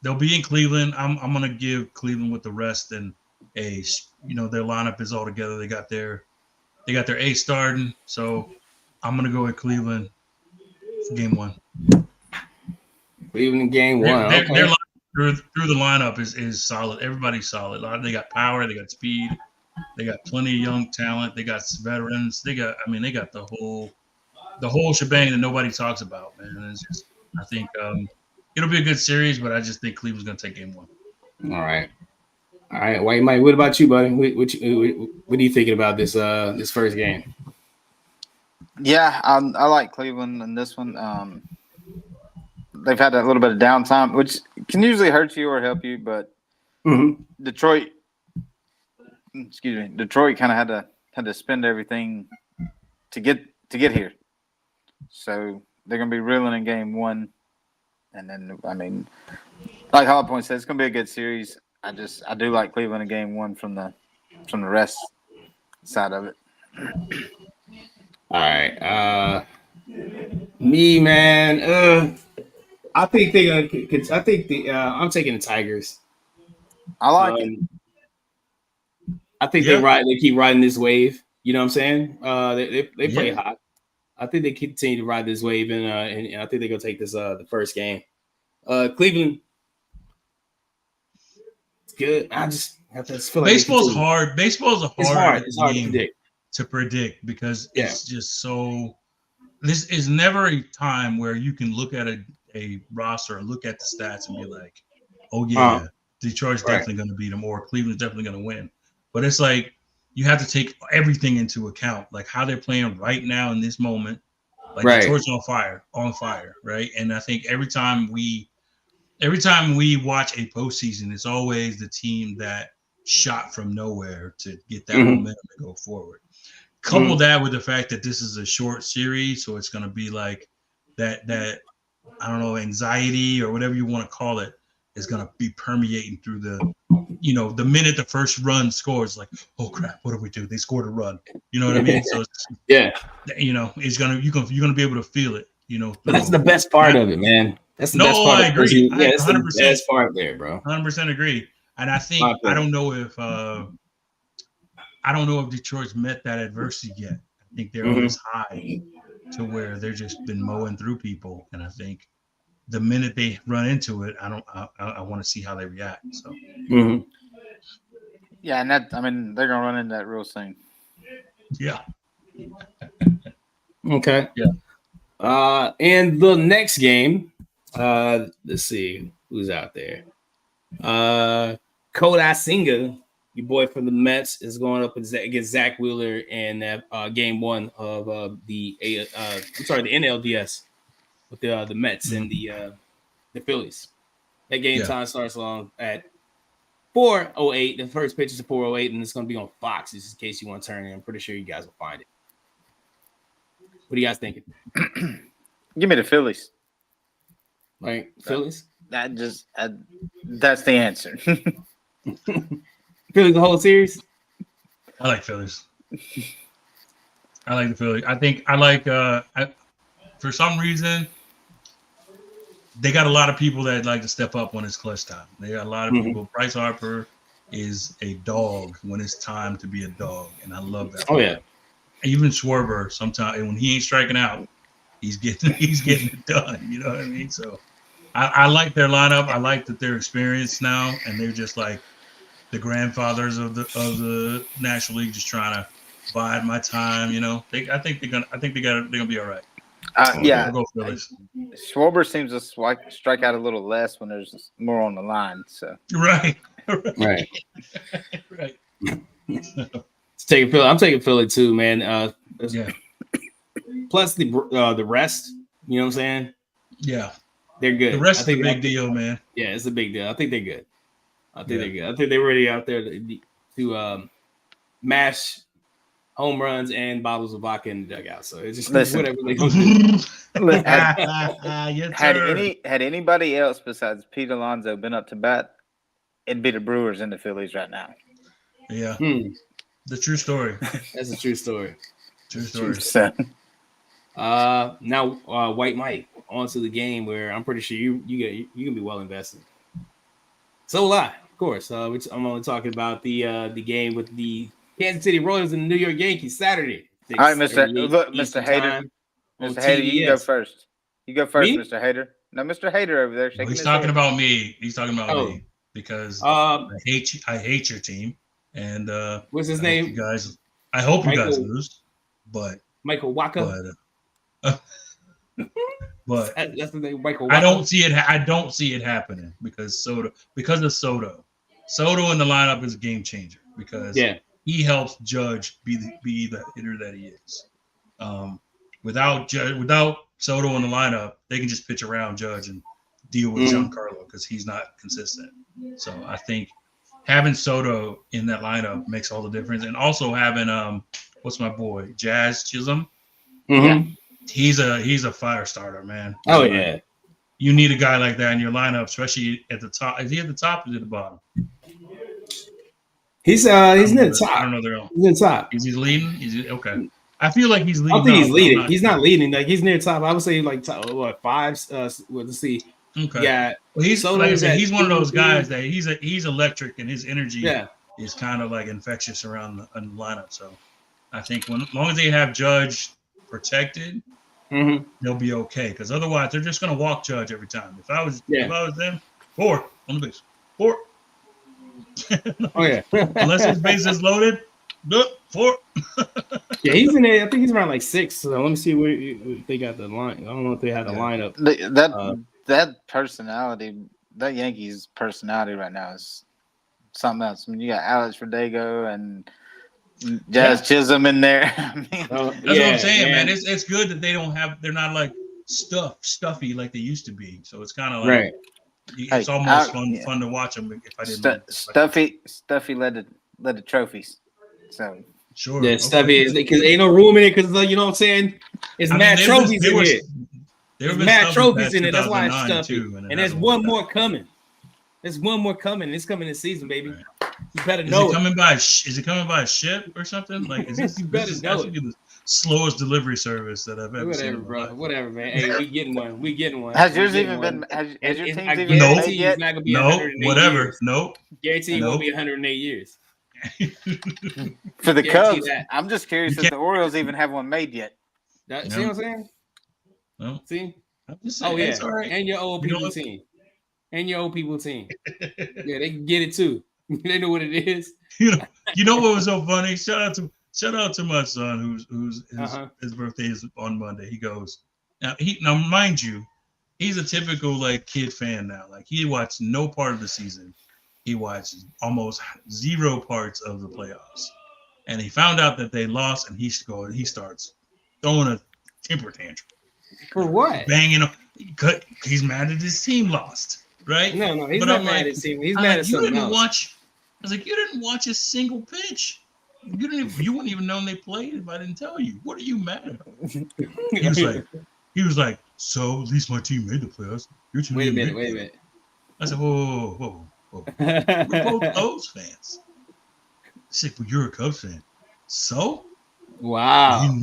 they'll be in Cleveland. I'm gonna give Cleveland with the rest and a their lineup is all together. They got their ace starting, so I'm gonna go with Cleveland for game one. Cleveland game one. Their lineup through the lineup is solid. Everybody's solid. They got power. They got speed. They got plenty of young talent. They got veterans. They got the whole shebang that nobody talks about, man. It's just, I think it'll be a good series, but I just think Cleveland's gonna take game one. All right, WhiteMIke. What about you, buddy? What are you thinking about this first game? Yeah, I like Cleveland in this one. They've had a little bit of downtime, which can usually hurt you or help you, but Detroit kind of had to spend everything to get here. So they're gonna be reeling in game one. And then, I mean, like Hollow Point said, it's gonna be a good series. I do like Cleveland in game one from the rest side of it. All right. Me, man. I think they're gonna. I think I'm taking the Tigers. I like it. I think they keep riding this wave. You know what I'm saying? They play hot. I think they continue to ride this wave, and I think they're gonna take this the first game. Cleveland, it's good. I just feel like baseball's hard. Baseball's a hard game to predict because it's just so. This is never a time where you can look at a roster or look at the stats and be like, "Oh yeah, Detroit's definitely going to beat them," or "Cleveland's definitely going to win." But it's like you have to take everything into account, like how they're playing right now in this moment. Like Detroit's on fire, right? And I think every time we watch a postseason, it's always the team that shot from nowhere to get that momentum to go forward. Couple that with the fact that this is a short series, so it's going to be like that I don't know, anxiety or whatever you want to call it is going to be permeating through the minute the first run scores, like, oh crap, what do we do? They scored a run. You know what I mean? So it's gonna you're gonna be able to feel it. But that's the best part of it, man. That's the best part. I agree. That's the best part there, bro. 100% agree. And I think I don't know if Detroit's met that adversity yet. I think they're on this high to where they're just been mowing through people, and I think the minute they run into it, I want to see how they react. So, yeah, and they're gonna run into that real soon. Yeah. Okay. Yeah. And the next game, let's see who's out there. Kodai Senga, your boy from the Mets, is going up against Zach Wheeler in that game one of the NLDS with the Mets and the Phillies. That game time starts along at 4:08. The first pitch is at 4:08, and it's going to be on Fox, just in case you want to turn in. I'm pretty sure you guys will find it. What are you guys thinking? Give me the Phillies. Like Phillies? That's the answer. Phillies the whole series? I like Phillies. I like the Phillies. I think I like for some reason they got a lot of people that like to step up when it's clutch time. They got a lot of people. Bryce Harper is a dog when it's time to be a dog, and I love that. Oh yeah. Even Schwarber, sometimes when he ain't striking out, he's getting it done. You know what I mean? So I like their lineup. I like that they're experienced now, and they're just like the grandfathers of the National League, just trying to bide my time. I think they're gonna be all right. Yeah. Go Phillies. Schwarber seems to strike out a little less when there's more on the line. So right. I'm taking Philly too, man. Plus the rest, you know what I'm saying? Yeah, they're good. The rest is a big deal, man. Yeah, it's a big deal. I think they're good. I think they're ready out there to mash home runs and bottles of vodka in the dugout. So it's just whatever they go do. Had anybody else besides Pete Alonso been up to bat, it'd be the Brewers and the Phillies right now. Yeah. The true story. That's a true story. True story. Now WhiteMIke onto the game where I'm pretty sure you can be well invested. So will I, of course. Which I'm only talking about the game with the Kansas City Royals and the New York Yankees Saturday. All right, Mr. Hater. Mr. Hater, you go first. You go first, me? Mr. Hater. No, Mr. Hater over there. He's talking about me. He's talking about me because I hate your team. And what's his name? I hope you guys lose, but Michael Wacha. But that's the name, Michael Wacha. I don't see it happening because of Soto. Soto in the lineup is a game changer because he helps Judge be the hitter that he is. Without Soto in the lineup, they can just pitch around Judge and deal with Giancarlo because he's not consistent. So I think having Soto in that lineup makes all the difference, and also having what's my boy Jazz Chisholm? Mm-hmm. He's a fire starter, man. Oh yeah. you need a guy like that in your lineup, especially at the top. Is he at the top or is he at the bottom? He's near the top. I don't know. They're all. He's near the top. Is he leading? Is he okay? I feel like he's leading. I don't think he's leading. He's not leading. Like he's near the top. I would say like top, what 5? Let's see. Okay. Yeah. Well, he's like I said, he's one of those guys that he's electric and his energy is kind of like infectious around the lineup. So I think as long as they have Judge protected, they'll be okay. Because otherwise, they're just gonna walk Judge every time. If I was them, 4 on the base, 4. Oh yeah. Unless his base is loaded, 4. Yeah, he's in there. I think he's around like 6. So let me see where they got the line. I don't know if they have the lineup. That personality, that Yankees personality right now is something else. I mean, you got Alex Verdugo and Jazz Chisholm in there. I mean, that's what I'm saying, man. It's good that they're not like stuffy like they used to be. So it's kind of like it's almost fun to watch them. If I didn't Stuffy led the trophies. So sure, yeah, Stuffy is because ain't no room in it because you know what I'm saying. It's mad trophies in it. There's mad trophies in it. That's why it's Stuffy. And there's one more coming. There's one more coming. It's coming this season, baby. Right. You better know. Is it coming by a ship or something? Like, is this, You better know it. the slowest delivery service that I've ever seen? Bro. Whatever, man. Hey, we getting one. Has yours even been? Has your team even been made yet? No, whatever. Years. Nope. Guarantee it won't be 108 years. For the Cubs, I'm just curious if the Orioles even have one made yet. See what I'm saying? No. See? I'm just saying, it's all right. And your old people team. Yeah, they can get it too. They know what it is. You know what was so funny? Shout out to my son whose his birthday is on Monday. He goes now mind you, he's a typical like kid fan now. Like he watched no part of the season. He watched almost 0 parts of the playoffs. And he found out that they lost and he starts throwing a temper tantrum. For what? Banging him. He's mad that his team lost. Right? No, he's not mad at his team. He's mad at something else. I was like, you didn't watch a single pitch. You wouldn't even know they played if I didn't tell you. What are you mad at? He was like, so at least my team made the playoffs. Your team wait a minute. I said, whoa. We're both Cubs fans. I said, well, you're a Cubs fan. So? Wow.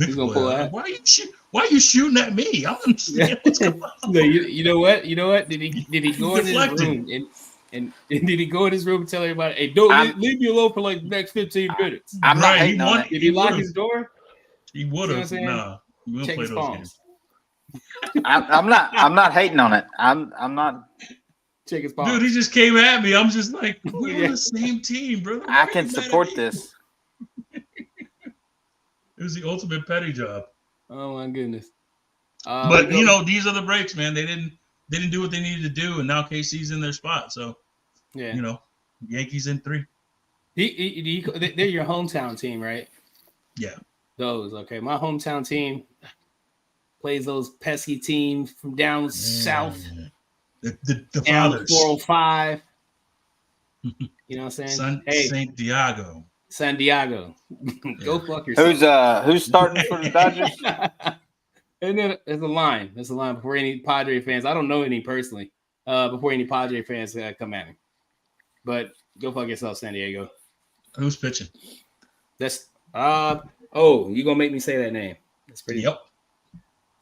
Why are you shooting at me? I don't understand what's going on. You know what? Did he go in his room and did he go in his room and tell everybody, hey, leave me alone for like the next 15 minutes? I'm not hating on it. Did he lock his door? He would have. Nah. We don't play those games. I'm not hating on it. I'm not. Check his palms. Dude, he just came at me. I'm just like, we're on the same team, brother. I can support this. It was the ultimate petty job. Oh my goodness! But these are the breaks, man. They didn't do what they needed to do, and now KC's in their spot. So, Yankees in 3. They're your hometown team, right? Yeah. Those okay. My hometown team plays those pesky teams from down south. The down fathers. 405. You know what I'm saying? San Diego. Go fuck yourself. Who's starting for the Dodgers? And then there's a line. Before any Padre fans. I don't know any personally. Before any Padre fans come at me. But go fuck yourself, San Diego. Who's pitching? That's you gonna make me say that name. That's pretty. Yep.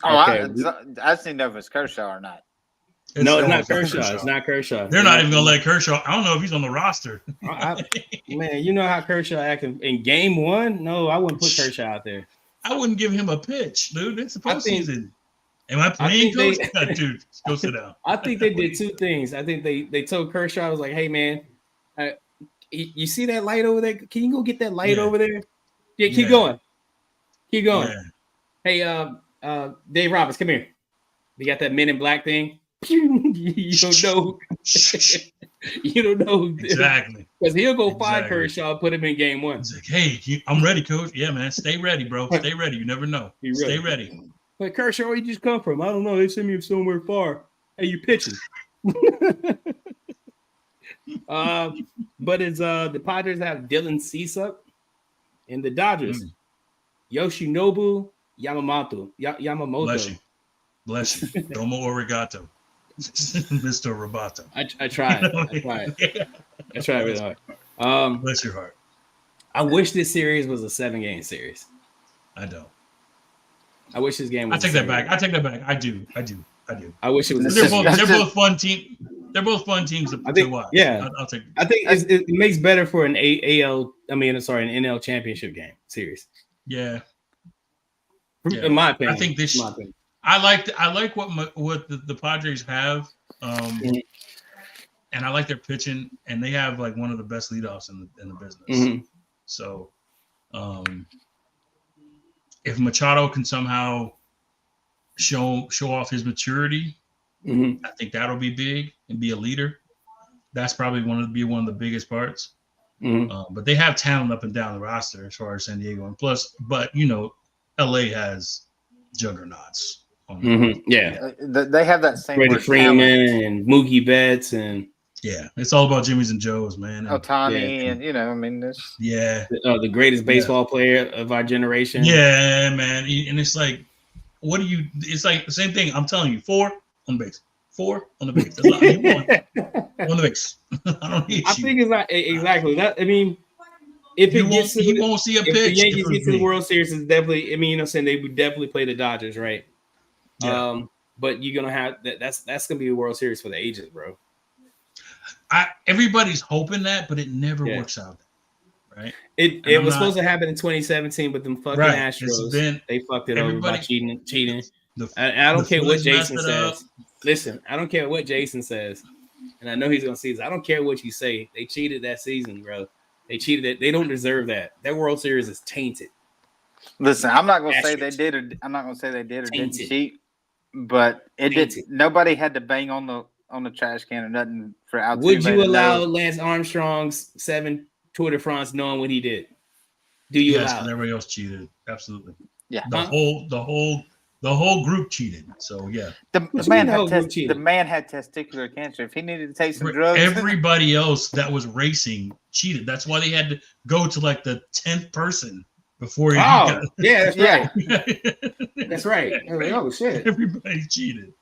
Okay. I just didn't know if it's Kershaw or not. It's not Kershaw. It's not Kershaw. They're not even gonna let Kershaw. I don't know if he's on the roster. Man, you know how Kershaw acted in game 1? No, I wouldn't put Kershaw out there. I wouldn't give him a pitch, dude. It's the postseason. Am I playing, coach? Dude, go sit down. I think they did 2 things. I think they told Kershaw, I was like, hey man, you see that light over there? Can you go get that light over there? Yeah, keep going. Yeah. Hey, Dave Roberts, come here. We got that Men in Black thing. You don't know. You don't know exactly because he'll go find Kershaw and put him in game 1. He's like, hey, I'm ready, coach. Yeah, man, stay ready, bro. Stay ready. You never know. Stay ready. But Kershaw, where you just come from? I don't know. They sent me somewhere far. Hey, you pitching? But it's the Padres have Dylan Cease and the Dodgers Yoshinobu Yamamoto. Bless you. Domo arigato. Mr. Roboto. I tried. You know? I tried. I tried really hard. Bless your heart. I wish this series was a 7-game series. I don't. I wish this game was. I take that back. I do. I wish it was. They're both fun team. They're both fun teams to watch. Yeah, I'll take. I think it makes better for an an NL championship game series. Yeah. In my opinion, I think this. I like what the Padres have, and I like their pitching, and they have like one of the best leadoffs in the business. Mm-hmm. So, if Machado can somehow show off his maturity, I think that'll be big and be a leader. That's probably one of the biggest parts. But they have talent up and down the roster as far as San Diego, and plus, but LA has juggernauts. Yeah, they have that same. Freddie Freeman and Mookie Betts and it's all about Jimmys and Joes, man. Otani and the greatest baseball player of our generation. Yeah, man, and it's like, what do you? It's like the same thing. I'm telling you, 4 on the base. 4 on the base. That's all I need. 1 on the base. I don't need you. I think it's not exactly that. I mean, if he won't see a pitch. If the Yankees get to the World Series, it's definitely. I mean, they would definitely play the Dodgers, right? Yeah. But you're gonna have that's gonna be a World Series for the ages, bro. Everybody's hoping that, but it never works out. Right? It was supposed to happen in 2017, but them fucking Astros, they fucked it over by cheating. I don't care what Jason says. Listen, I don't care what Jason says, and I know he's gonna see this. I don't care what you say. They cheated that season, bro. They cheated it. They don't deserve that. That World Series is tainted. Listen, I'm not gonna say they did, or I'm not gonna say they did or didn't cheat, but it did. Nobody had to bang on the trash can or nothing for Altuve. Would you allow Lance Armstrong's 7 Tour de France knowing what he did? Do you allow? Yes, everybody else cheated. Absolutely. Yeah. The whole group cheated. So yeah. The man had testicular cancer. If he needed to take some drugs, everybody else that was racing cheated. That's why they had to go to like the 10th person before he got. Yeah, that's right. That's right. Like, oh shit. Everybody cheated.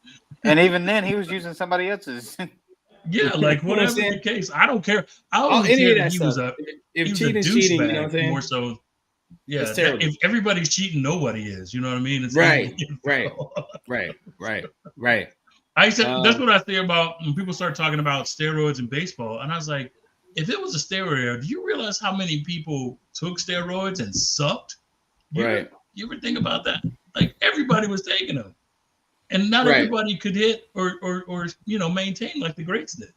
And even then he was using somebody else's. Yeah, like whatever the case. I don't care. I don't care that he was a cheating, you know what I'm saying? More so. Yeah, if everybody's cheating, nobody is. You know what I mean? It's right. I said that's what I say about when people start talking about steroids in baseball, and I was like, if it was a steroid, do you realize how many people took steroids and sucked? You ever think about that? Like everybody was taking them, and not everybody could hit or maintain like the greats did.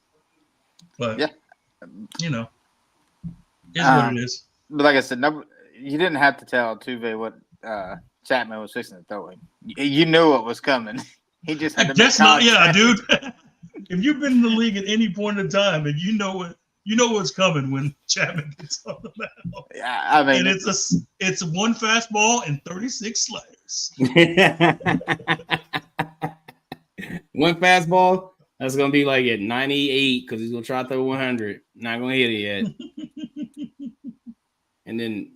But is what it is. But like I said, you didn't have to tell Altuve what Chapman was fixing to throw him. You knew what was coming. He just had to guess not. Yeah, dude. If you've been in the league at any point in time, and you know what's coming when Chapman gets on the mound. Yeah, I mean, and it's 1 fastball and 36 sliders. 1 fastball. That's gonna be like at 98 because he's gonna try to throw 100. Not gonna hit it yet. And then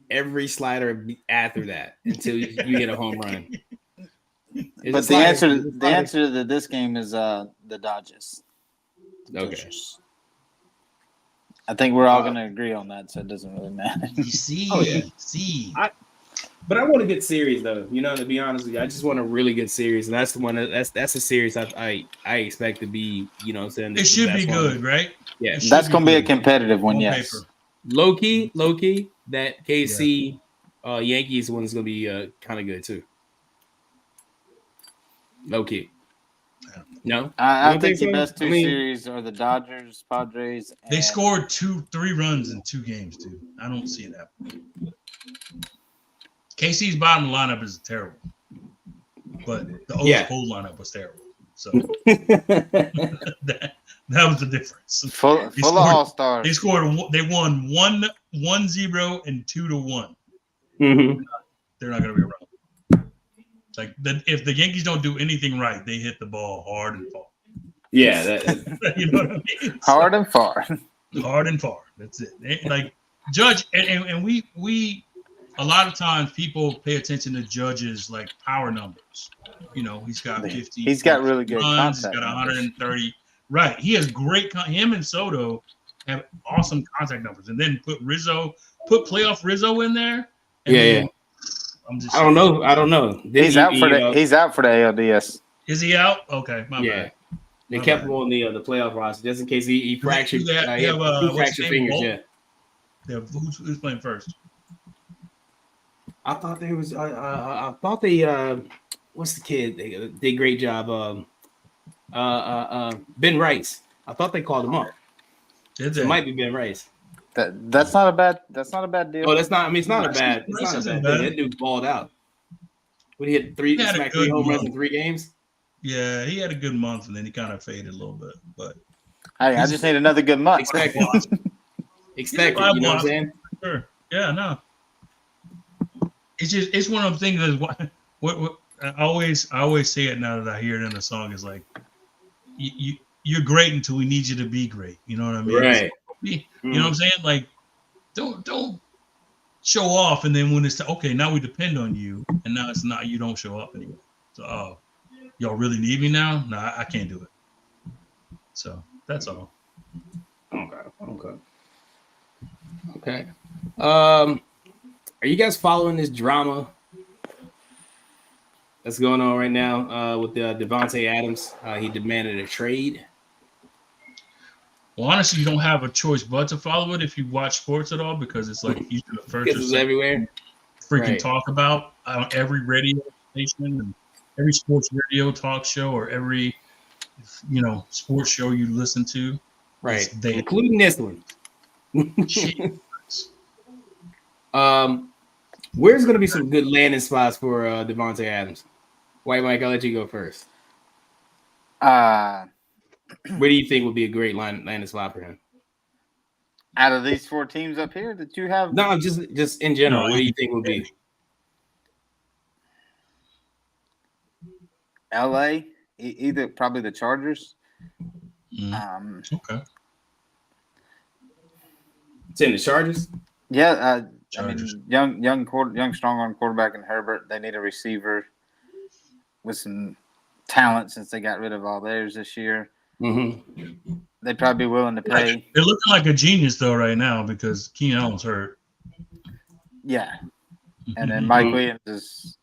every slider after that until you get a home run. But the answer to this game is the Dodgers. Okay. I think we're all going to agree on that, so it doesn't really matter. But I want a good series, though. To be honest with you, I just want a really good series. And that's the one that's a series I expect to be. Saying it should be good, right? Yeah, that's going to be a competitive one. Yes. Paper. Low key, that KC Yankees one is going to be kind of good too. Low key. No, I think the best two series are the Dodgers, Padres. They scored 2-3 runs in 2 games, dude. I don't see that. KC's bottom lineup is terrible, but the whole lineup was terrible. So that was the difference. Full of all-stars. They won 1-0 and 2-1. Mm-hmm. They're not going to be around. Like if the Yankees don't do anything right, they hit the ball hard and far. Yeah, you know what I mean. Hard and far. Hard and far. That's it. Like Judge, and we a lot of times people pay attention to Judge's like power numbers. He's got 50. He's got really good runs. He's contact got numbers. 130. Right. He has great. Him and Soto have awesome contact numbers. And then put playoff Rizzo in there. Yeah. I don't know. He's out for the ALDS. Is he out? Okay, my bad. They kept him on the playoff roster just in case he fractured. He had two fractured fingers. Yeah. Who's playing first? I thought there was. I thought they. What's the kid? They did a great job. Ben Rice. I thought they called him up. It might be Ben Rice. That's not a bad deal. Oh, that's not. I mean, it's not a bad. It's not a bad thing. That dude balled out. What he hit three home runs in 3 games. Yeah, he had a good month, and then he kind of faded a little bit. But hey, I just need another good month. Expect it. You know what I'm saying? Sure. Yeah. No. It's one of those things. That what I always say it now that I hear it in the song is like, you're great until we need you to be great. You know what I mean? Right. You know what I'm saying? Like, don't show off, and then when it's okay, now we depend on you, and now it's not. You don't show up anymore. So, y'all really need me now? No, I can't do it. So that's all. Okay. Are you guys following this drama that's going on right now with Davante Adams? He demanded a trade. Well, honestly, you don't have a choice but to follow it if you watch sports at all, because it's like usually the first it's everywhere. Freaking talk about on every radio station and every sports radio talk show or every sports show you listen to. Right. Including this one. Where's going to be some good landing spots for Davante Adams? WhiteMIke, I'll let you go first. Where do you think would be a great landing spot for him? Out of these 4 teams up here that you have? No, just in general. What do you think would be? LA, either probably the Chargers. Okay. It's in the Chargers? Yeah, Chargers. I mean, young strong-arm quarterback in Herbert. They need a receiver with some talent since they got rid of all theirs this year. Mm-hmm. They'd probably be willing to pay. They're looking like a genius though right now because Keenan Allen's hurt. Yeah, and then Mike Williams is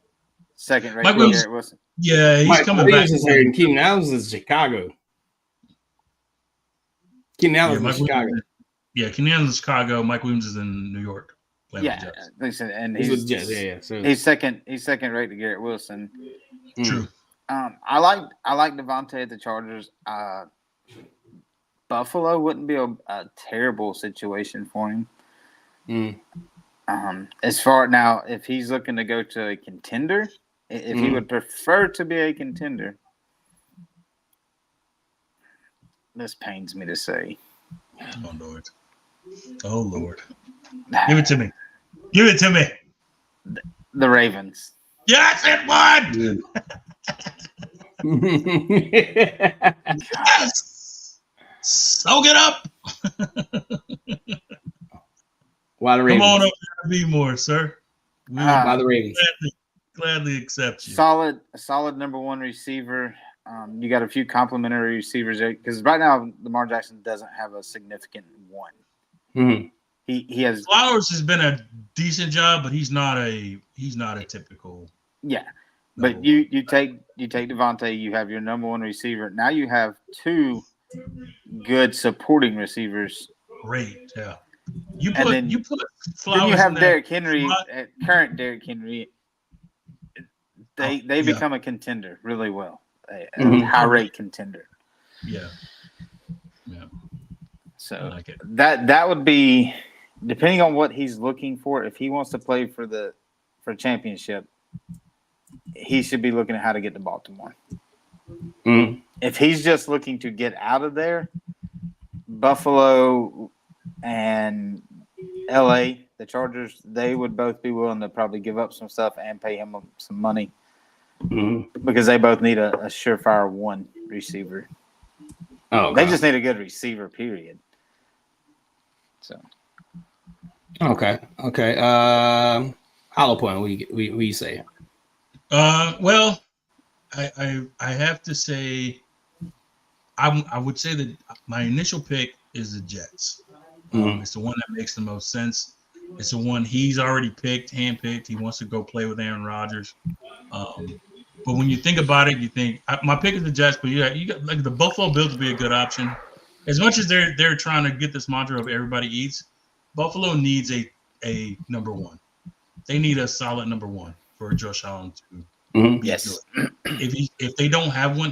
second rate. Garrett Wilson. Yeah, he's coming back. Is hurt, and Keenan Allen is Chicago. Keenan Allen is Chicago. Keenan Allen is Chicago. Mike Williams is in New York. Yeah, and he's second rate to Garrett Wilson. True. I like Davante at the Chargers. Buffalo wouldn't be a terrible situation for him. As far now, if he's looking to go to a contender, if he would prefer to be a contender, this pains me to say. Oh Lord, give it to me. Give it to me. The Ravens. Yes, it would. Yes. Soak it up. Why the Ravens? Come on over to be more, sir. Why the Ravens? Gladly accept you. Solid number 1 receiver. You got a few complimentary receivers there because right now Lamar Jackson doesn't have a significant one. Mm-hmm. He has Flowers has been a decent job, but he's not a typical. Yeah, but you take Davante, you have your number 1 receiver. Now you have 2 good supporting receivers. Great, yeah. You put Flowers. Then you have Derrick Henry, current Derrick Henry. They become a contender really well, a high rate contender. Yeah. So I like it. that would be depending on what he's looking for. If he wants to play for a championship, he should be looking at how to get to Baltimore. Mm-hmm. If he's just looking to get out of there, Buffalo and LA, the Chargers, they would both be willing to probably give up some stuff and pay him some money because they both need a surefire 1 receiver. Oh, they just need a good receiver, period. So, okay. All Hollow point. What you say? Well, I have to say, I would say that my initial pick is the Jets. It's the one that makes the most sense. It's the one he's already handpicked. He wants to go play with Aaron Rodgers. But when you think about it, you think my pick is the Jets. But you got like the Buffalo Bills would be a good option. As much as they're trying to get this mantra of everybody eats, Buffalo needs a number one. They need a solid number one for Josh Allen to be good. If they don't have one,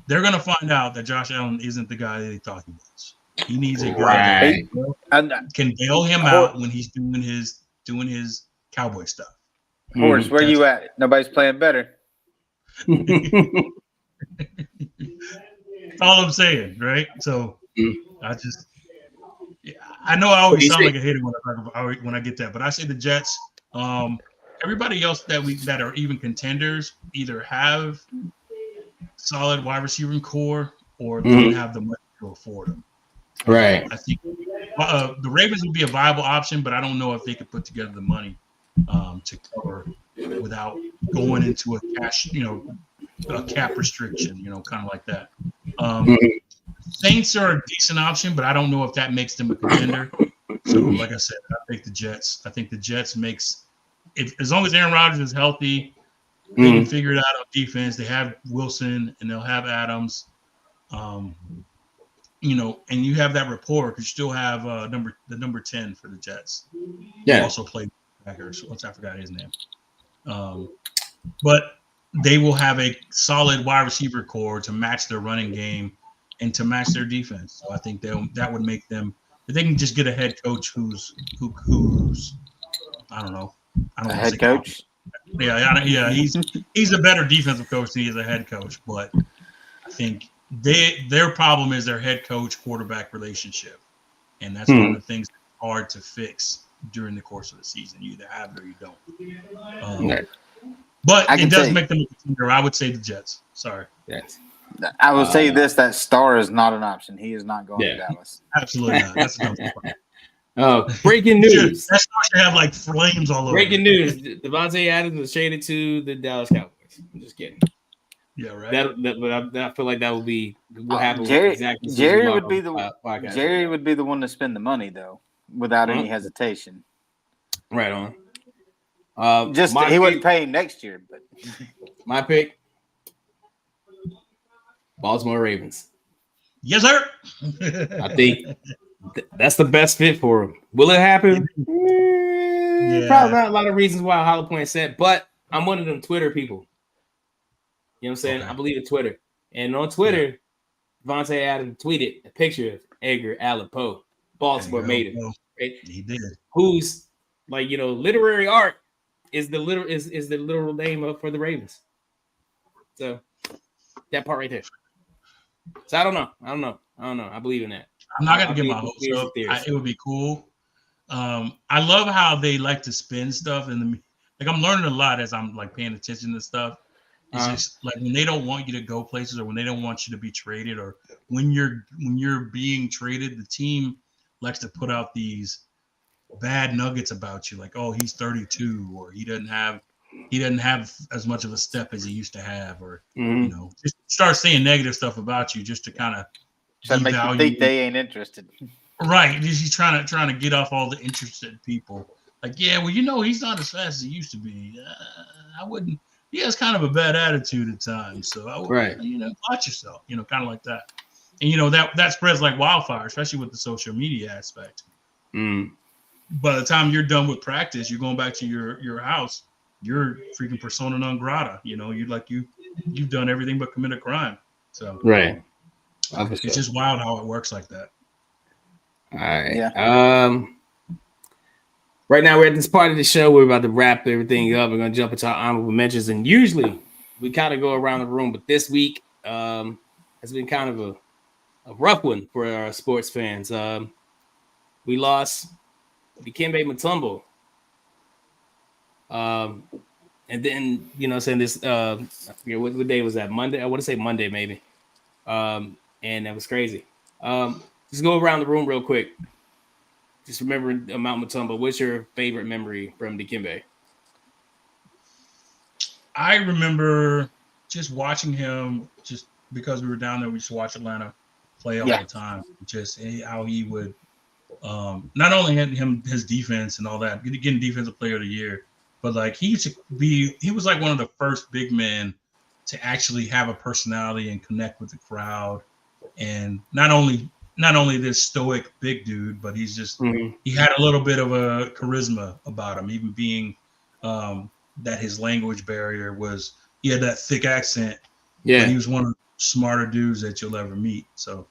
they're gonna find out that Josh Allen isn't the guy that they thought he was. He needs a guy that can bail him out when he's doing his cowboy stuff. Horse, where you at? Nobody's playing better. That's all I'm saying, right? So I know I always sound like a hater when I get that, but I say the Jets. Everybody else that are even contenders either have solid wide receiver core or don't have the money to afford them. Right. I think the Ravens would be a viable option, but I don't know if they could put together the money to cover without going into a cap restriction, kind of like that. Saints are a decent option, but I don't know if that makes them a contender. So, like I said, I think the Jets. I think the Jets as long as Aaron Rodgers is healthy, they can figure it out on defense. They have Wilson and they'll have Adams. And you have that rapport because you still have the number 10 for the Jets. Yeah. Who also played Packers. Once I forgot his name. But they will have a solid wide receiver core to match their running game and to match their defense. So I think that would make them. If they can just get a head coach who's I don't know. A head coach. Yeah. He's a better defensive coach than he is a head coach, but I think their problem is their head coach quarterback relationship, and that's one of the things that's hard to fix during the course of the season. You either have it or you don't. But it does make them a contender. I would say the Jets. Sorry. Yes. I will say this: that Star is not an option. He is not going to Dallas. Absolutely not. That's a breaking news. That Star should have like flames all over. Breaking news: Davante Adams was traded to the Dallas Cowboys. I'm just kidding. Yeah, right. I feel like that will be what happened. Jerry would be the one to spend the money though, without any hesitation. Right on. He wouldn't pay next year, but my pick: Baltimore Ravens. Yes, sir. I think that's the best fit for him. Will it happen? Probably not. A lot of reasons why Hollow Point said, but I'm one of them Twitter people. You know what I'm saying? Okay. I believe in Twitter. And on Twitter, Davante Adams tweeted a picture of Edgar Allan Poe. Baltimore made it. Right? He did. Who's literary art is the literal name for the Ravens. So that part right there. So I don't know. I believe in that. I'm not gonna get my hopes up. It would be cool. I love how they like to spin stuff, and I'm learning a lot as I'm like paying attention to stuff. It's just like when they don't want you to go places, or when they don't want you to be traded, or when you're being traded, the team likes to put out these bad nuggets about you, like, oh, he's 32, or he doesn't have as much of a step as he used to have, or just start saying negative stuff about you just to kind of make you think they ain't interested. Right. He's trying to get off all the interested people. Like, he's not as fast as he used to be. I wouldn't. He has kind of a bad attitude at times. So I would, watch yourself. Kind of like that. And that spreads like wildfire, especially with the social media aspect. By the time you're done with practice, you're going back to your house. You're freaking persona non grata. You've done everything but commit a crime. So right. It's just wild how it works like that. All right. Yeah. Right now we're at this part of the show. We're about to wrap everything up. We're gonna jump into our honorable mentions, and usually we kind of go around the room, but this week has been kind of a rough one for our sports fans. We lost Dikembe Mutombo. And then saying this I forget what day was that? Monday? I want to say Monday maybe. And that was crazy. Just go around the room real quick. just remembering Mount Mutombo, what's your favorite memory from Dikembe? I remember just watching him, just because we were down there, we used to watch Atlanta play all the time. Just how he would not only had his defense and all that, getting defensive player of the year, but like he was like one of the first big men to actually have a personality and connect with the crowd. And not only this stoic big dude, but he's just he had a little bit of a charisma about him, even being that his language barrier was, he had that thick accent. Yeah, he was one of the smarter dudes that you'll ever meet. So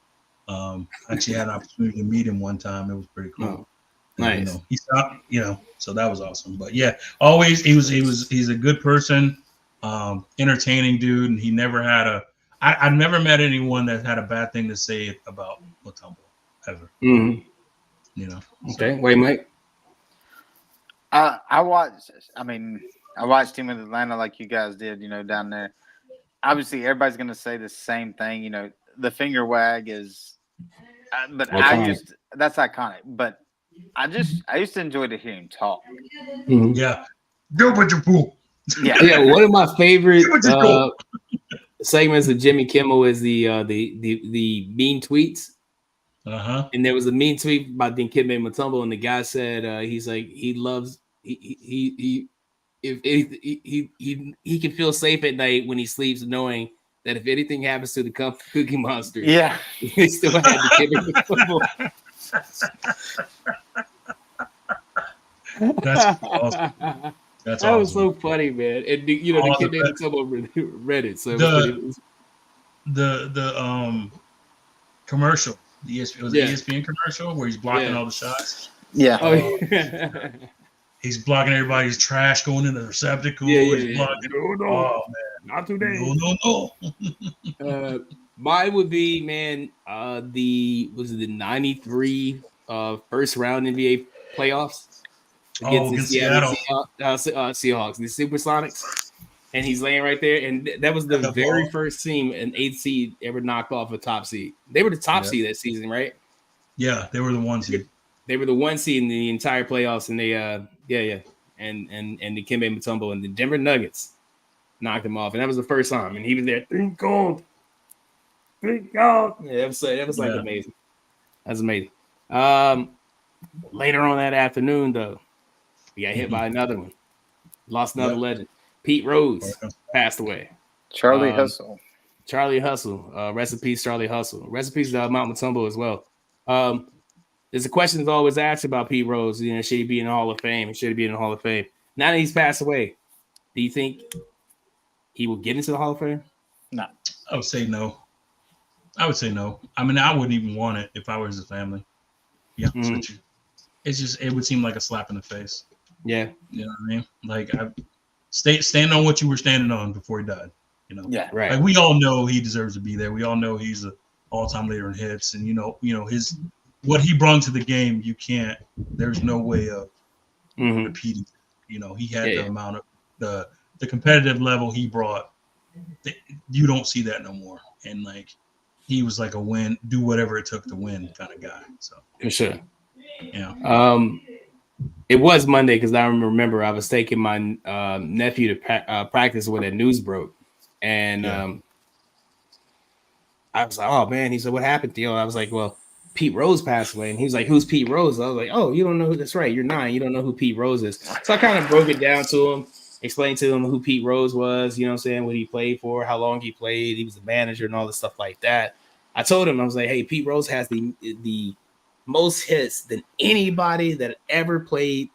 I actually had an opportunity to meet him one time. It was pretty cool. Oh, nice. And, he stopped, so that was awesome. But yeah, always he's a good person, entertaining dude, and he never had I've never met anyone that had a bad thing to say about Mutombo ever. Okay, WhiteMIke. I watched him in Atlanta like you guys did, down there. Obviously, everybody's going to say the same thing. The finger wag is, but iconic. That's iconic. But I used to enjoy to hear him talk. Yeah. Go put your pool. Yeah. One of my favorite segments of Jimmy Kimmel is the mean tweets. And there was a mean tweet about Dikembe Mutombo, and the guy said he's like he can feel safe at night when he sleeps, knowing that if anything happens to the Cookie Monster, he still had Dikembe Mutombo. That's awesome. That was so funny, man. And Dikembe Mutombo read it. So the commercial. The ESPN commercial where he's blocking all the shots. Yeah. He's blocking everybody's trash going in the receptacle. He's blocking. Oh man, not today. No. Mine would be, man, the 93 first round NBA playoffs against the Seattle Seahawks, the Supersonics. And he's laying right there. And that was the very first team an 8th seed ever knocked off a top seed. They were the top seed that season, right? Yeah, they were the 1 seed. They were the 1 seed in the entire playoffs. And they, And Dikembe Mutombo and the Denver Nuggets knocked him off. And that was the first time. And he was there. Think gold. Yeah, that was like amazing. That's amazing. Later on that afternoon, though, we got hit by another one. Lost another legend. Pete Rose passed away. Charlie Hustle. Rest in peace, Charlie Hustle. Rest in peace, Mount Mutombo as well. There's a question that's always asked about Pete Rose. Should he be in the Hall of Fame? Should he be in the Hall of Fame? Now that he's passed away, do you think he will get into the Hall of Fame? No. I would say no. I mean, I wouldn't even want it if I was his family. Yeah. It's just, it would seem like a slap in the face. Yeah. You know what I mean? Like, stand on what you were standing on before he died. Yeah, right. Like, we all know he deserves to be there. We all know he's an all-time leader in hits, and his what he brought to the game. There's no way of repeating. He had the amount of the competitive level he brought. You don't see that no more. And like, he was like a win, do whatever it took to win kind of guy. So for sure. Yeah. It was Monday because I remember I was taking my nephew to practice when that news broke, and I was like, "Oh man!" He said, "What happened, Theo?" I was like, "Well, Pete Rose passed away," and he was like, "Who's Pete Rose?" I was like, "Oh, you don't know who? That's right. You're 9. You don't know who Pete Rose is." So I kind of broke it down to him, explained to him who Pete Rose was. You know what I'm saying? What he played for, how long he played. He was a manager and all this stuff like that. I told him, I was like, "Hey, Pete Rose has the most hits than anybody that ever played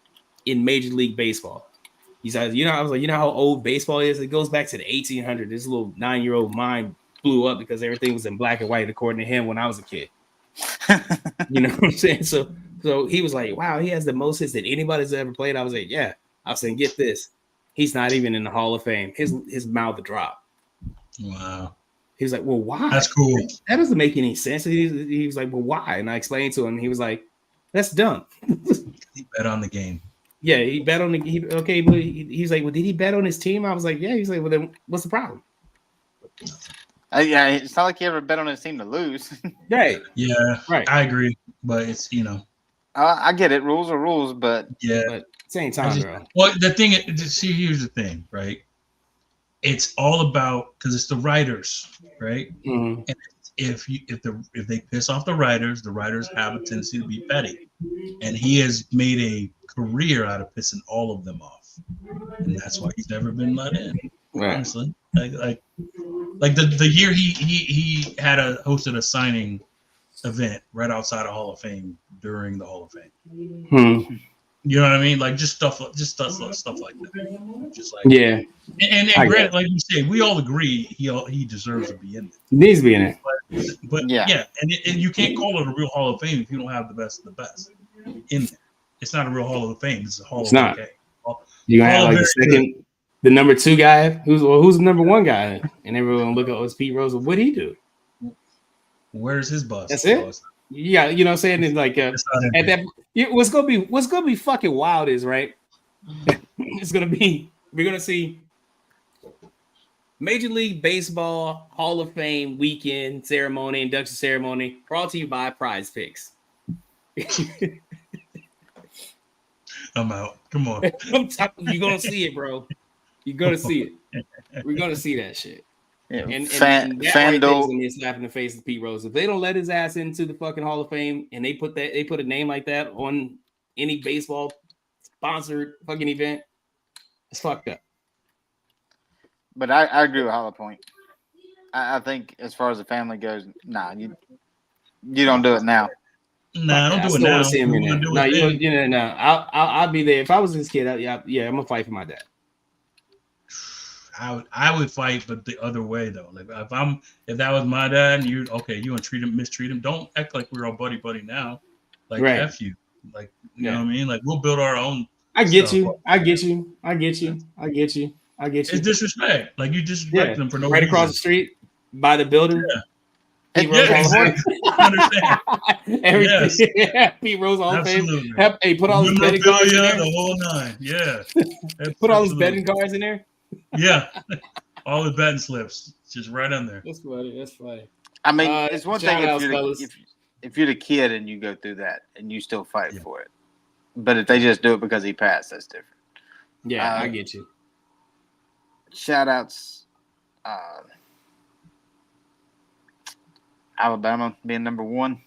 in Major League Baseball." He said, I was like, how old baseball is? It goes back to the 1800s. This little 9-year-old mind blew up because everything was in black and white, according to him, when I was a kid. You know what I'm saying? So he was like, wow, he has the most hits that anybody's ever played. I was like, yeah. I was saying, get this. He's not even in the Hall of Fame. His mouth dropped. Wow. He was like, well, why? That's cool. That doesn't make any sense. He was like, well, why? And I explained to him. He was like, that's dumb. He bet on the game. Yeah, he bet on the okay, but he's like, well, did he bet on his team? I was like, yeah. He's like, well, then what's the problem? Yeah, it's not like he ever bet on his team to lose. Right. Yeah, right. I agree, but it's I get it. Rules are rules, but same time, bro. Well, the thing is, see, here's the thing, right? It's all about because it's the writers, right? Mm-hmm. And if they piss off the writers have a tendency to be petty, and he has made a career out of pissing all of them off, and that's why he's never been let in. Right. Honestly, like the year he had hosted a signing event right outside of Hall of Fame during the Hall of Fame. You know what I mean? Like just stuff like that. Just like and granted, like you say, we all agree he deserves to be in it. He needs to be in it. But yeah, and you can't call it a real Hall of Fame if you don't have the best of the best in there. It's not a real Hall of Fame. It's a Hall of Fame. You gonna have like the second, the number 2 guy, who's the number 1 guy, and everyone look at Pete Rose. What'd he do? Where's his bust? That's it. Yeah, you know what I'm saying? It's like at that, what's gonna be fucking wild is right. We're gonna see Major League Baseball Hall of Fame weekend ceremony, induction ceremony, brought to you by Prize Picks. I'm out. Come on. You're gonna see it, bro. You're gonna see it. We're gonna see that shit. Yeah, and that right there is gonna be a slap in the face of Pete Rose. If they don't let his ass into the fucking Hall of Fame and they put a name like that on any baseball sponsored fucking event, it's fucked up. But I agree with Hollow Point. I think as far as the family goes, you don't do it now. Nah, don't do it now. I'll be there if I was this kid. I'm gonna fight for my dad. I would fight, but the other way though. Like if that was my dad, and you gonna mistreat him. Don't act like we're all buddy now. Like F you. Like you know what I mean? Like we'll build our own. I get you. It's disrespect. Like you disrespect them for no reason. Right across the street by the building. Yeah. Pete Rose understand. Pete Rose Hall of Fame. Hey, put all his betting cards in there. The whole 9. Yeah. Put all his betting cards in there. Yeah. All the betting slips. Just right on there. That's funny. I mean, it's one thing if you're the kid and you go through that and you still fight for it. But if they just do it because he passed, that's different. Yeah, I get you. Shout outs. Alabama being number 1.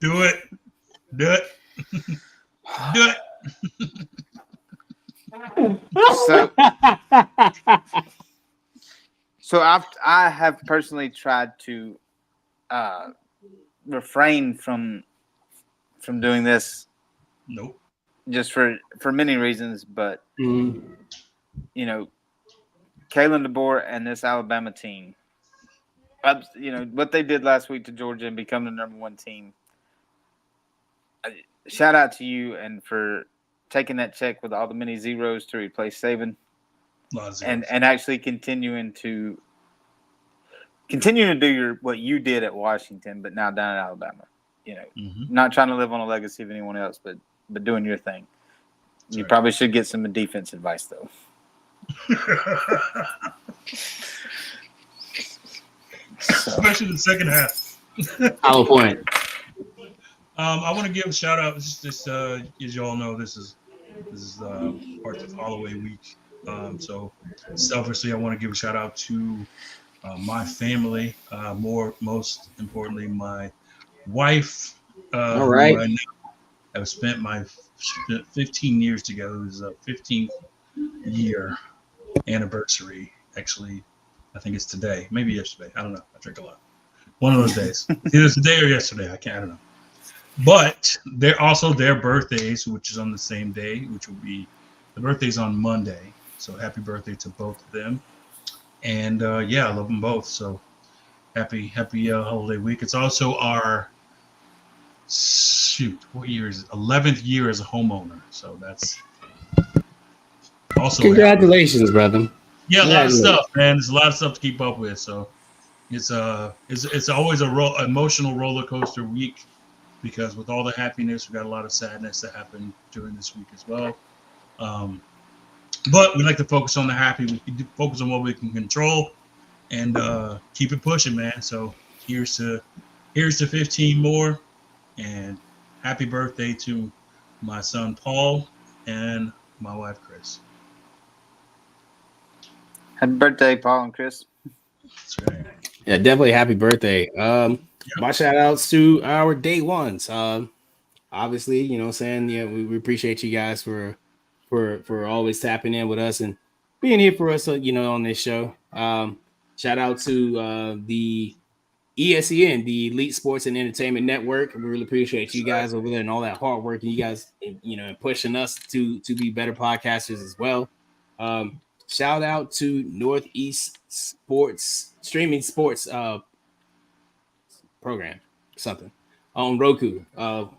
Do it. So I have personally tried to refrain from doing this. Nope. Just for many reasons, but you know, Kalen DeBoer and this Alabama team, what they did last week to Georgia and become the number 1 team. Shout out to you and for taking that check with all the many zeros to replace Saban, and actually continuing to do what you did at Washington, but now down at Alabama. Not trying to live on a legacy of anyone else, but doing your thing. You probably should get some defense advice though. Especially the second half. Hollow Point. I want to give a shout out. As you all know, this is part of Holloway week. So selfishly, I want to give a shout out to my family. Most importantly, my wife. All right. I have spent my 15 years together. This is a 15th year anniversary. Actually, I think it's today. Maybe yesterday. I don't know. I drink a lot. One of those days. Either today or yesterday. I don't know. But they're also their birthdays, which is on the same day, which will be the birthdays on Monday. So happy birthday to both of them. And I love them both. So happy holiday week. It's also our what year is it? 11th year as a homeowner. So that's also congratulations, brother. Yeah, a lot of stuff, man. There's a lot of stuff to keep up with. So it's always emotional roller coaster week because with all the happiness, we got a lot of sadness that happened during this week as well. But we like to focus on the happy. We can focus on what we can control, and keep it pushing, man. So here's to 15 more, and happy birthday to my son Paul and my wife Chris. Happy birthday, Paul and Chris. That's right. Yeah, definitely happy birthday. My shout outs to our day ones. Obviously, you know what I'm saying? Yeah, we appreciate you guys for always tapping in with us and being here for us, you know, on this show. Shout out to the ESEN, the Elite Sports and Entertainment Network. We really appreciate you guys over there and all that hard work and you guys, you know, pushing us to be better podcasters as well. Shout out to Northeast Sports streaming sports program, something on Roku,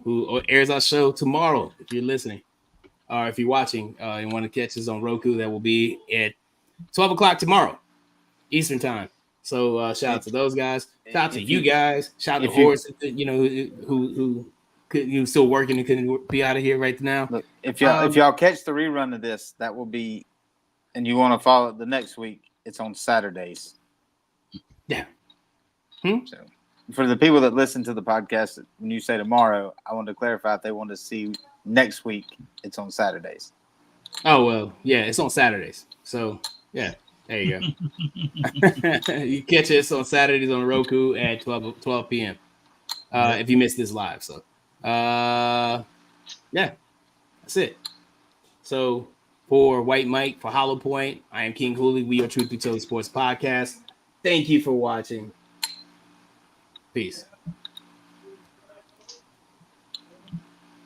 who airs our show tomorrow. If you're listening or if you're watching and want to catch us on Roku, that will be at 12 o'clock tomorrow, Eastern time. So shout out to those guys. Shout out to you guys. Shout out to Horace, you know, who still working and couldn't be out of here right now. Look, if y'all catch the rerun of this, that will be, and you want to follow it the next week, it's on Saturdays. Yeah. So for the people that listen to the podcast, when you say tomorrow, I want to clarify if they want to see next week, it's on Saturdays. Oh, well, yeah, it's on Saturdays. So, yeah, there you go. You catch us on Saturdays on Roku at 12 p.m. If you missed this live. So, yeah, that's it. So, for WhiteMIke, for Hollow Point, I am King Cooley. We are Truth Be Told Sports Podcast. Thank you for watching. Peace.